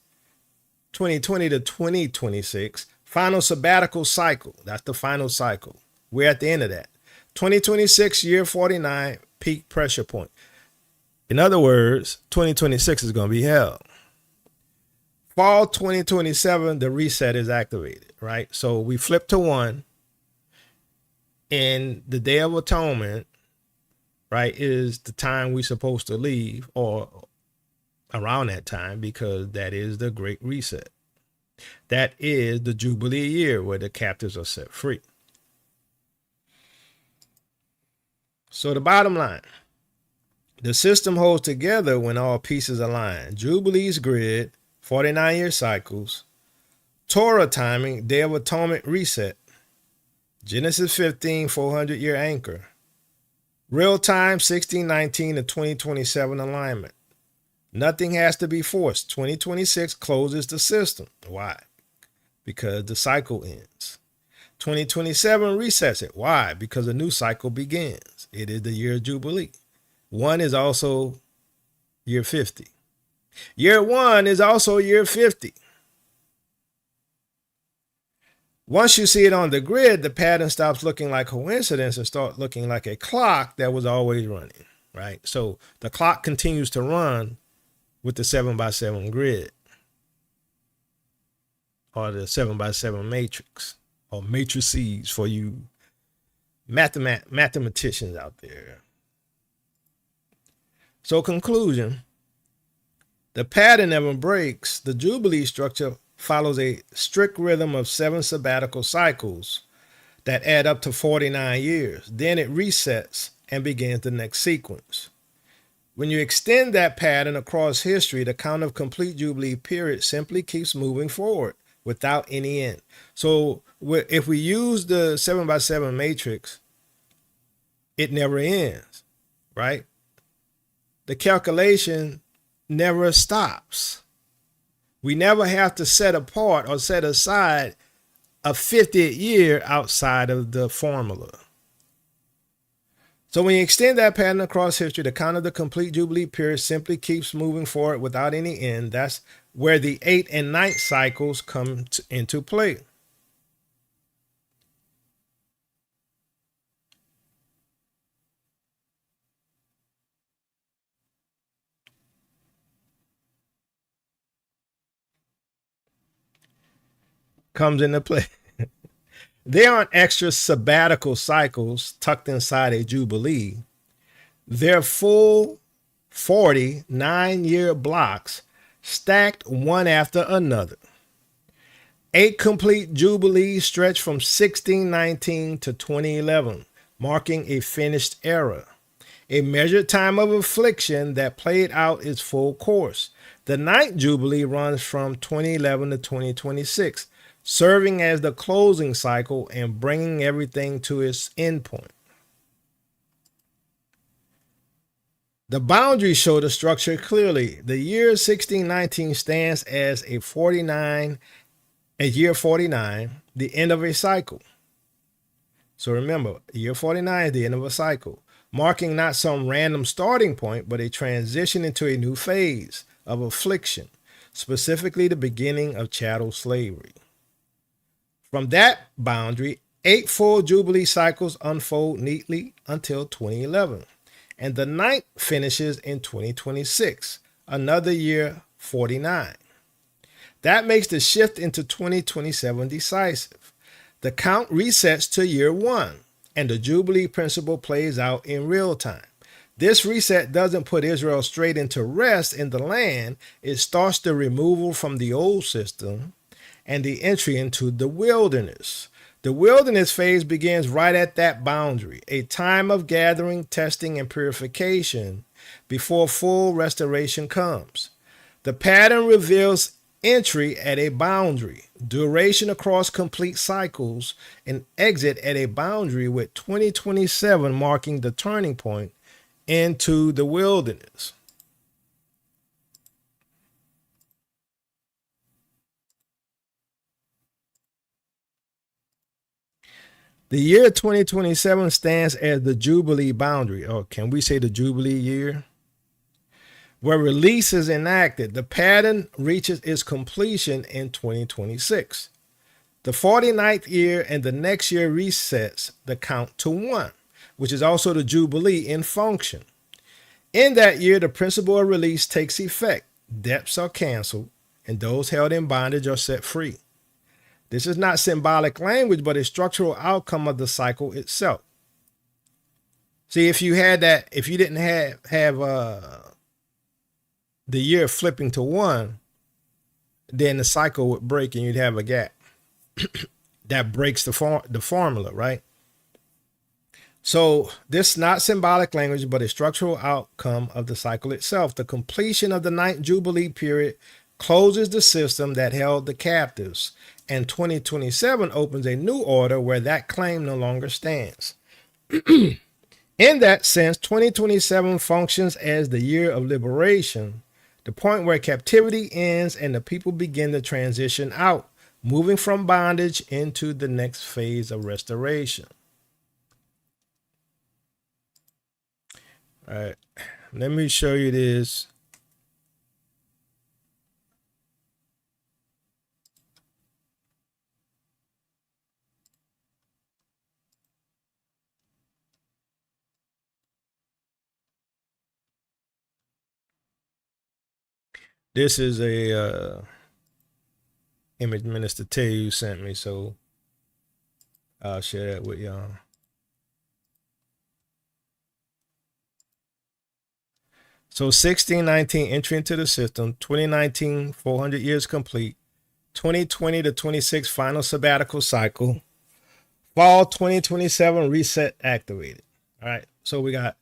2020 to 2026, final sabbatical cycle. That's the final cycle. We're at the end of that. 2026, year 49, peak pressure point. In other words, 2026 is going to be hell. Fall 2027, the reset is activated, right? So we flip to 1. And the Day of Atonement, right, is the time we're supposed to leave, or around that time, because that is the Great Reset. That is the Jubilee year where the captives are set free. So the bottom line, the system holds together when all pieces align. Jubilees grid, 49-year cycles, Torah timing, Day of Atonement reset, Genesis 15, 400-year anchor, real time 1619 to 2027 alignment. Nothing has to be forced. 2026 closes the system. Why? Because the cycle ends. 2027 resets it. Why? Because a new cycle begins. It is the year of Jubilee. 1 is also year 50. Year 1 is also year 50. Once you see it on the grid, the pattern stops looking like coincidence and starts looking like a clock that was always running, right? So the clock continues to run with the 7x7 grid, or the 7x7 matrix, or matrices for you mathematicians out there. So conclusion, the pattern never breaks. The Jubilee structure follows a strict rhythm of 7 sabbatical cycles that add up to 49 years. Then it resets and begins the next sequence. When you extend that pattern across history, the count of complete Jubilee period simply keeps moving forward without any end. So if we use the 7x7 matrix, it never ends, right? The calculation never stops. We never have to set apart or set aside a 50th year outside of the formula. So when you extend that pattern across history, the count of the complete Jubilee period simply keeps moving forward without any end. That's where the 8th and 9th cycles come into play. Comes into play. There aren't extra sabbatical cycles tucked inside a Jubilee. They're full 49-year blocks stacked one after another. 8 complete Jubilees stretch from 1619 to 2011, marking a finished era. A measured time of affliction that played out its full course. The 9th Jubilee runs from 2011 to 2026, serving as the closing cycle and bringing everything to its endpoint. The boundaries show the structure clearly. The year 1619 stands as a year 49, the end of a cycle. So remember, year 49 is the end of a cycle, marking not some random starting point, but a transition into a new phase of affliction, specifically the beginning of chattel slavery. From that boundary, 8 full Jubilee cycles unfold neatly until 2011, and the 9th finishes in 2026, another year 49. That makes the shift into 2027 decisive. The count resets to year 1, and the Jubilee principle plays out in real time. This reset doesn't put Israel straight into rest in the land. It starts the removal from the old system and the entry into the wilderness. The wilderness phase begins right at that boundary, a time of gathering, testing, and purification before full restoration comes. The pattern reveals entry at a boundary, duration across complete cycles, and exit at a boundary, with 2027 marking the turning point into the wilderness. The year 2027 stands as the Jubilee boundary, or can we say the Jubilee year? Where release is enacted, the pattern reaches its completion in 2026. The 49th year and the next year resets the count to 1, which is also the Jubilee in function. In that year, the principle of release takes effect. Debts are canceled, and those held in bondage are set free. This is not symbolic language, but a structural outcome of the cycle itself. See, if you didn't have the year flipping to 1, then the cycle would break and you'd have a gap. That breaks the formula, right? So this is not symbolic language, but a structural outcome of the cycle itself. The completion of the 9th Jubilee period closes the system that held the captives, and 2027 opens a new order where that claim no longer stands. In that sense, 2027 functions as the year of liberation, the point where captivity ends and the people begin to transition out, moving from bondage into the next phase of restoration. All right, let me show you this. This is a image Minister Tayu sent me, so I'll share that with y'all. So 1619 entry into the system, 2019 400 years complete, 2020 to 26 final sabbatical cycle, fall 2027 reset activated. All right, so we got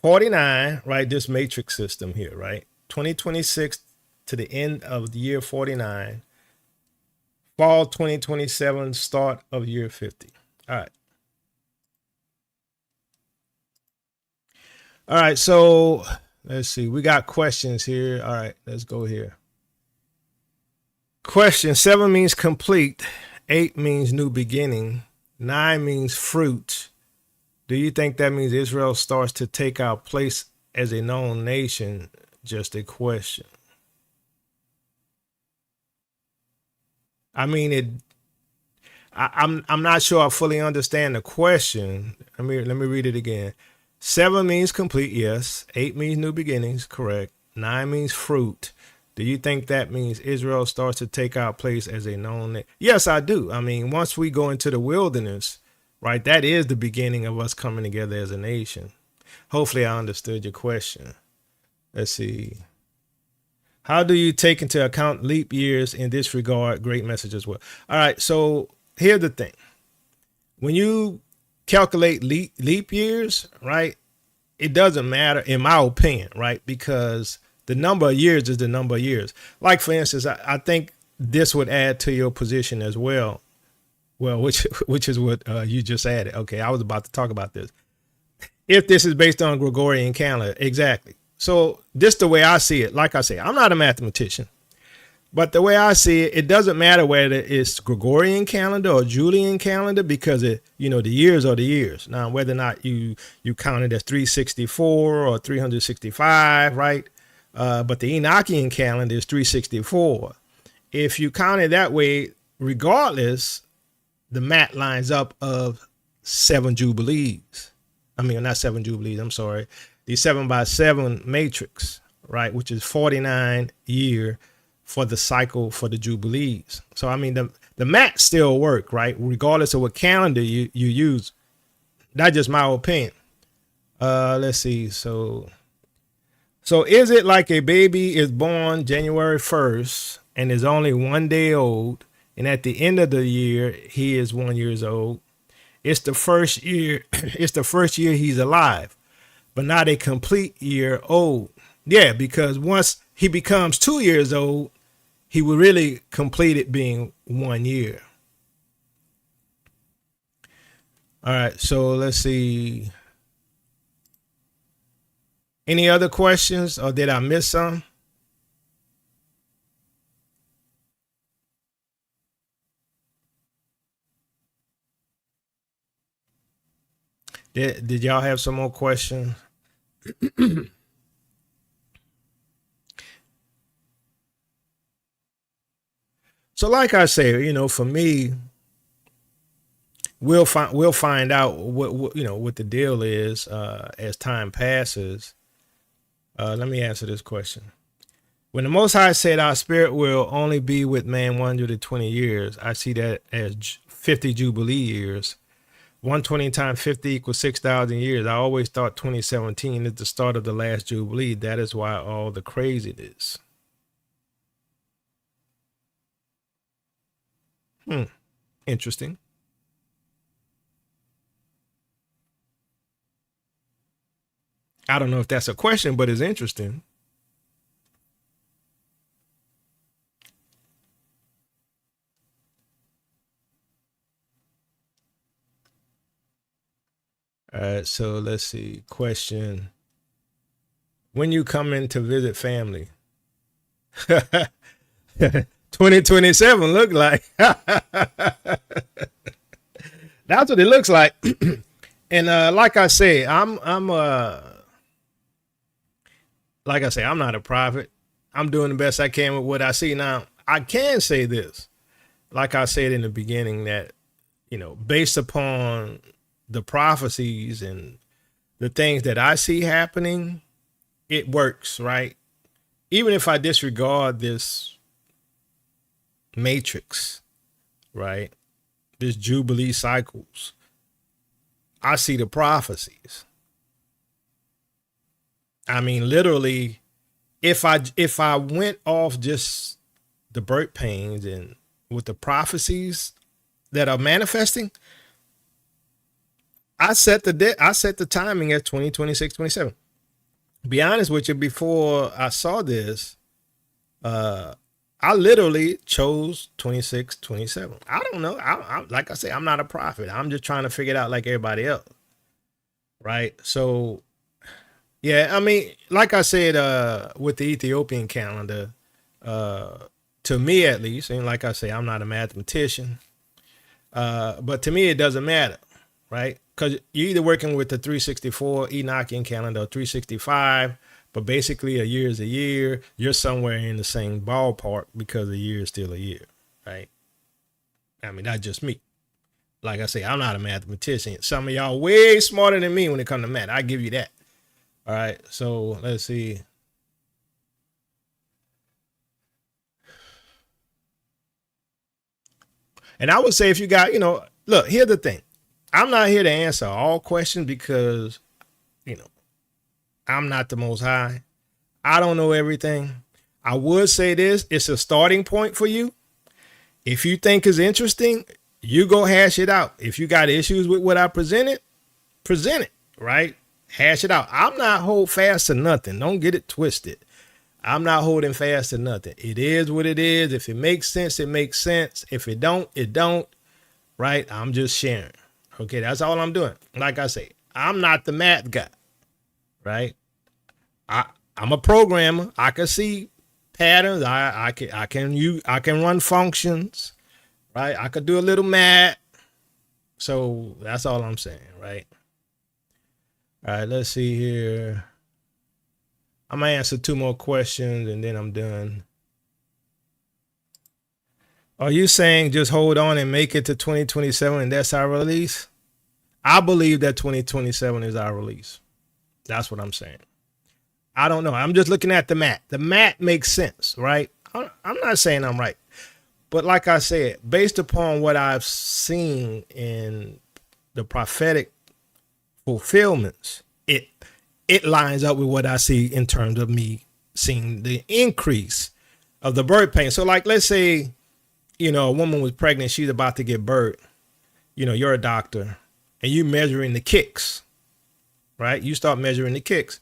49, right? This matrix system here, right? 2026 to the end of the year 49, fall 2027, start of year 50. All right. All right, so let's see. We got questions here. All right, let's go here. Question 7 means complete. 8 means new beginning. 9 means fruit. Do you think that means Israel starts to take our place as a known nation? Just a question. I mean, I'm not sure I fully understand the question. Let me read it again. 7 means complete, yes. 8 means new beginnings, correct. 9 means fruit. Do you think that means Israel starts to take our place as a known nation? Yes, I do. I mean, once we go into the wilderness, right, that is the beginning of us coming together as a nation. Hopefully I understood your question. Let's see. How do you take into account leap years in this regard? Great message as well. All right, so here's the thing. When you calculate leap years, right, it doesn't matter, in my opinion, right, because the number of years is the number of years. Like, for instance, I think this would add to your position as well. Well, which is what you just added. Okay, I was about to talk about this. If this is based on Gregorian calendar, exactly. So this the way I see it. Like I say, I'm not a mathematician, but the way I see it, it doesn't matter whether it's Gregorian calendar or Julian calendar, because the years are the years. Now, whether or not you count it as 364 or 365, right? But the Enochian calendar is 364. If you count it that way, regardless, the math lines up of 7 Jubilees. I mean, not 7 Jubilees, I'm sorry. The 7x7 matrix, right, which is 49 year for the cycle for the Jubilees. So, I mean, the math still work, right, regardless of what calendar you use. That's just my opinion. Let's see. So is it like a baby is born January 1st and is only 1 day old, and at the end of the year, he is 1 year old? It's the first year. It's the first year he's alive, but not a complete year old. Yeah, because once he becomes 2 years old, he will really complete it being 1 year. All right, so let's see. Any other questions, or did I miss some? Did y'all have some more questions? So like I say, for me, we'll find out what the deal is as time passes. Let me answer this question. When the Most High said our spirit will only be with man 120 years, I see that as 50 Jubilee years. 120 times 50 equals 6,000 years. I always thought 2017 is the start of the last Jubilee. That is why all the craziness. Interesting. I don't know if that's a question, but it's interesting. All right, so let's see. Question. When you come in to visit family? 2027 look like. That's what it looks like. And like I say, I'm like I say, I'm not a prophet. I'm doing the best I can with what I see. Now, I can say this, like I said in the beginning, that, based upon the prophecies and the things that I see happening, it works, right? Even if I disregard this matrix, right? This Jubilee cycles, I see the prophecies. I mean, literally, if I went off just the birth pains and with the prophecies that are manifesting, I set the timing at 2026, 27. Be honest with you, before I saw this, I literally chose 26, 27. I don't know. I like I say, I'm not a prophet. I'm just trying to figure it out like everybody else, right? So yeah, I mean, like I said, with the Ethiopian calendar, to me at least, and like I say, I'm not a mathematician, but to me it doesn't matter, right? Because you're either working with the 364 Enochian calendar or 365, but basically a year is a year. You're somewhere in the same ballpark because a year is still a year, right? I mean, that's just me. Like I say, I'm not a mathematician. Some of y'all way smarter than me when it comes to math. I give you that. All right, so let's see. And I would say if you got, look, here's the thing. I'm not here to answer all questions because, I'm not the Most High. I don't know everything. I would say this, it's a starting point for you. If you think it's interesting, you go hash it out. If you got issues with what I presented, present it, right? Hash it out. I'm not hold fast to nothing. Don't get it twisted. I'm not holding fast to nothing. It is what it is. If it makes sense, it makes sense. If it don't, it don't. Right? I'm just sharing. Okay, that's all I'm doing. Like I say, I'm not the math guy. Right? I'm a programmer. I can see patterns. I can run functions. Right? I could do a little math. So that's all I'm saying, right? All right, let's see here. I'm gonna answer 2 more questions and then I'm done. Are you saying just hold on and make it to 2027 and that's our release? I believe that 2027 is our release. That's what I'm saying. I don't know. I'm just looking at the math. The math makes sense, right? I'm not saying I'm right. But like I said, based upon what I've seen in the prophetic fulfillments, it lines up with what I see in terms of me seeing the increase of the birth pain. So like, let's say, a woman was pregnant, she's about to give birth, you're a doctor and you measuring the kicks, right? You start measuring the kicks.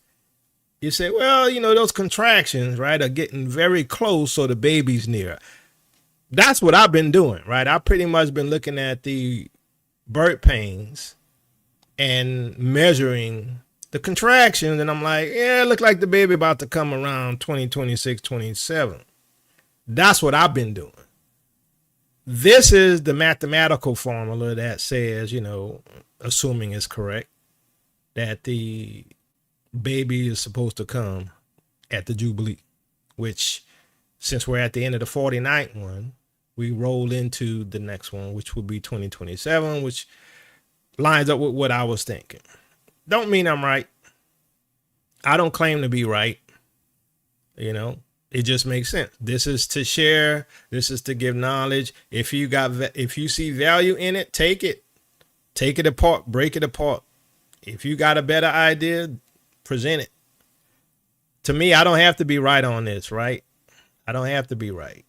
You say, well, those contractions, right, are getting very close. So the baby's near. That's what I've been doing, right? I've pretty much been looking at the birth pains and measuring the contractions. And I'm like, yeah, it look like the baby about to come around 2026, 27. That's what I've been doing. This is the mathematical formula that says, assuming it's correct, that the baby is supposed to come at the Jubilee, which, since we're at the end of the 49th one, we roll into the next one, which will be 2027, which lines up with what I was thinking. Don't mean I'm right. I don't claim to be right. You know, it just makes sense. This is to share. This is to give knowledge. If you see value in it, take it apart, break it apart. If you got a better idea, present it. To me, I don't have to be right on this, right? I don't have to be right.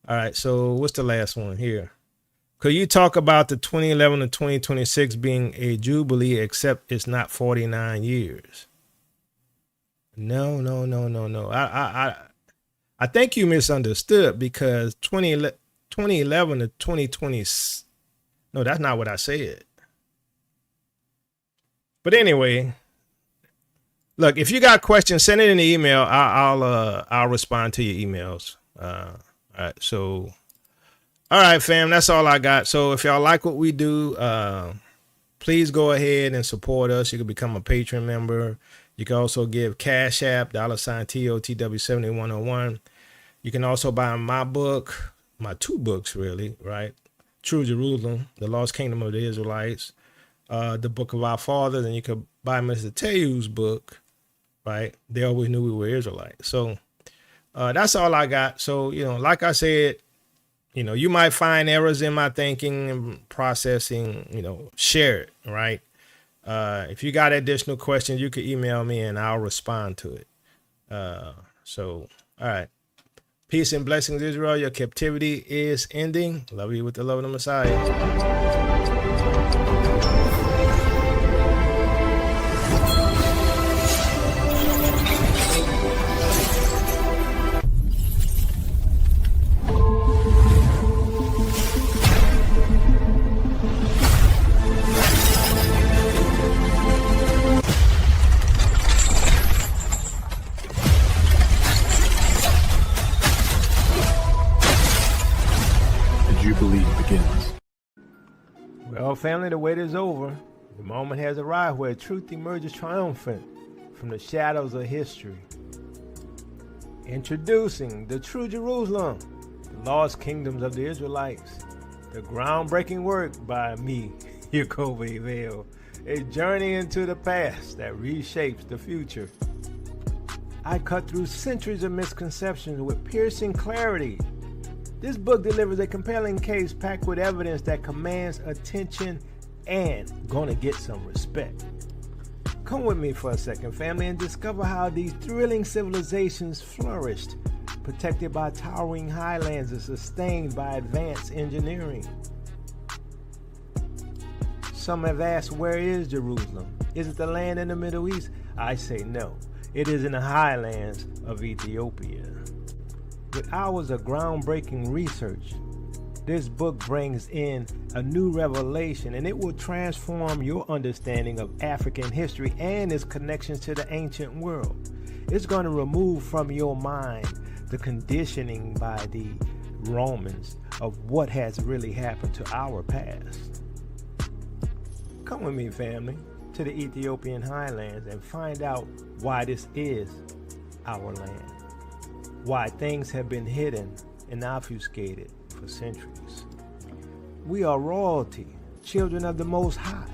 All right. So what's the last one here? Could you talk about the 2011 to 2026 being a Jubilee, except it's not 49 years? No. I think you misunderstood, because 2011 to 2020. No, that's not what I said. But anyway, look, if you got questions, send it in the email. I'll respond to your emails. All right. So, all right, fam, that's all I got. So if y'all like what we do, please go ahead and support us. You can become a patron member. You can also give Cash App, $TOTW7101. You can also buy my book, my two books, really, right? True Jerusalem, The Lost Kingdom of the Israelites, the Book of Our Fathers, and you can buy Mr. Teyu's book, right? They Always Knew We Were Israelites. So that's all I got. So, like I said, you might find errors in my thinking and processing, share it, right? If you got additional questions, you can email me and I'll respond to it. So, all right. Peace and blessings, Israel. Your captivity is ending. Love you with the love of the Messiah. Jubilee begins. Well, family, the wait is over. The moment has arrived where truth emerges triumphant from the shadows of history. Introducing the True Jerusalem, the Lost Kingdoms of the Israelites, the groundbreaking work by me, Yaakov Vale, a journey into the past that reshapes the future. I cut through centuries of misconceptions with piercing clarity. This book delivers a compelling case packed with evidence that commands attention and gonna get some respect. Come with me for a second, family, and discover how these thrilling civilizations flourished, protected by towering highlands and sustained by advanced engineering. Some have asked, where is Jerusalem? Is it the land in the Middle East? I say no. It is in the highlands of Ethiopia. With hours of groundbreaking research, this book brings in a new revelation, and it will transform your understanding of African history and its connections to the ancient world. It's going to remove from your mind the conditioning by the Romans of what has really happened to our past. Come with me, family, to the Ethiopian highlands and find out why this is our land. Why things have been hidden and obfuscated for centuries. We are royalty, children of the Most High.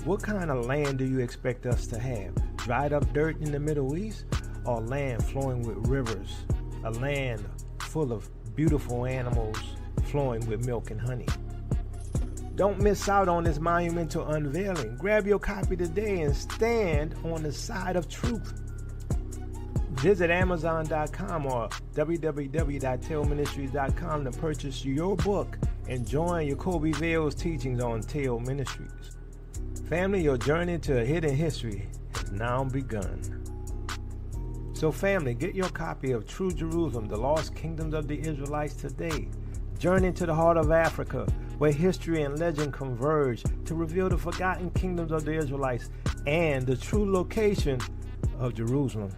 What kind of land do you expect us to have? Dried up dirt in the Middle East, or land flowing with rivers? A land full of beautiful animals flowing with milk and honey. Don't miss out on this monumental unveiling. Grab your copy today and stand on the side of truth. Visit Amazon.com or www.tailministries.com to purchase your book and join Yaakov Vale's teachings on Tail Ministries. Family, your journey to hidden history has now begun. So family, get your copy of True Jerusalem, The Lost Kingdoms of the Israelites today. Journey into the heart of Africa, where history and legend converge to reveal the forgotten kingdoms of the Israelites and the true location of Jerusalem.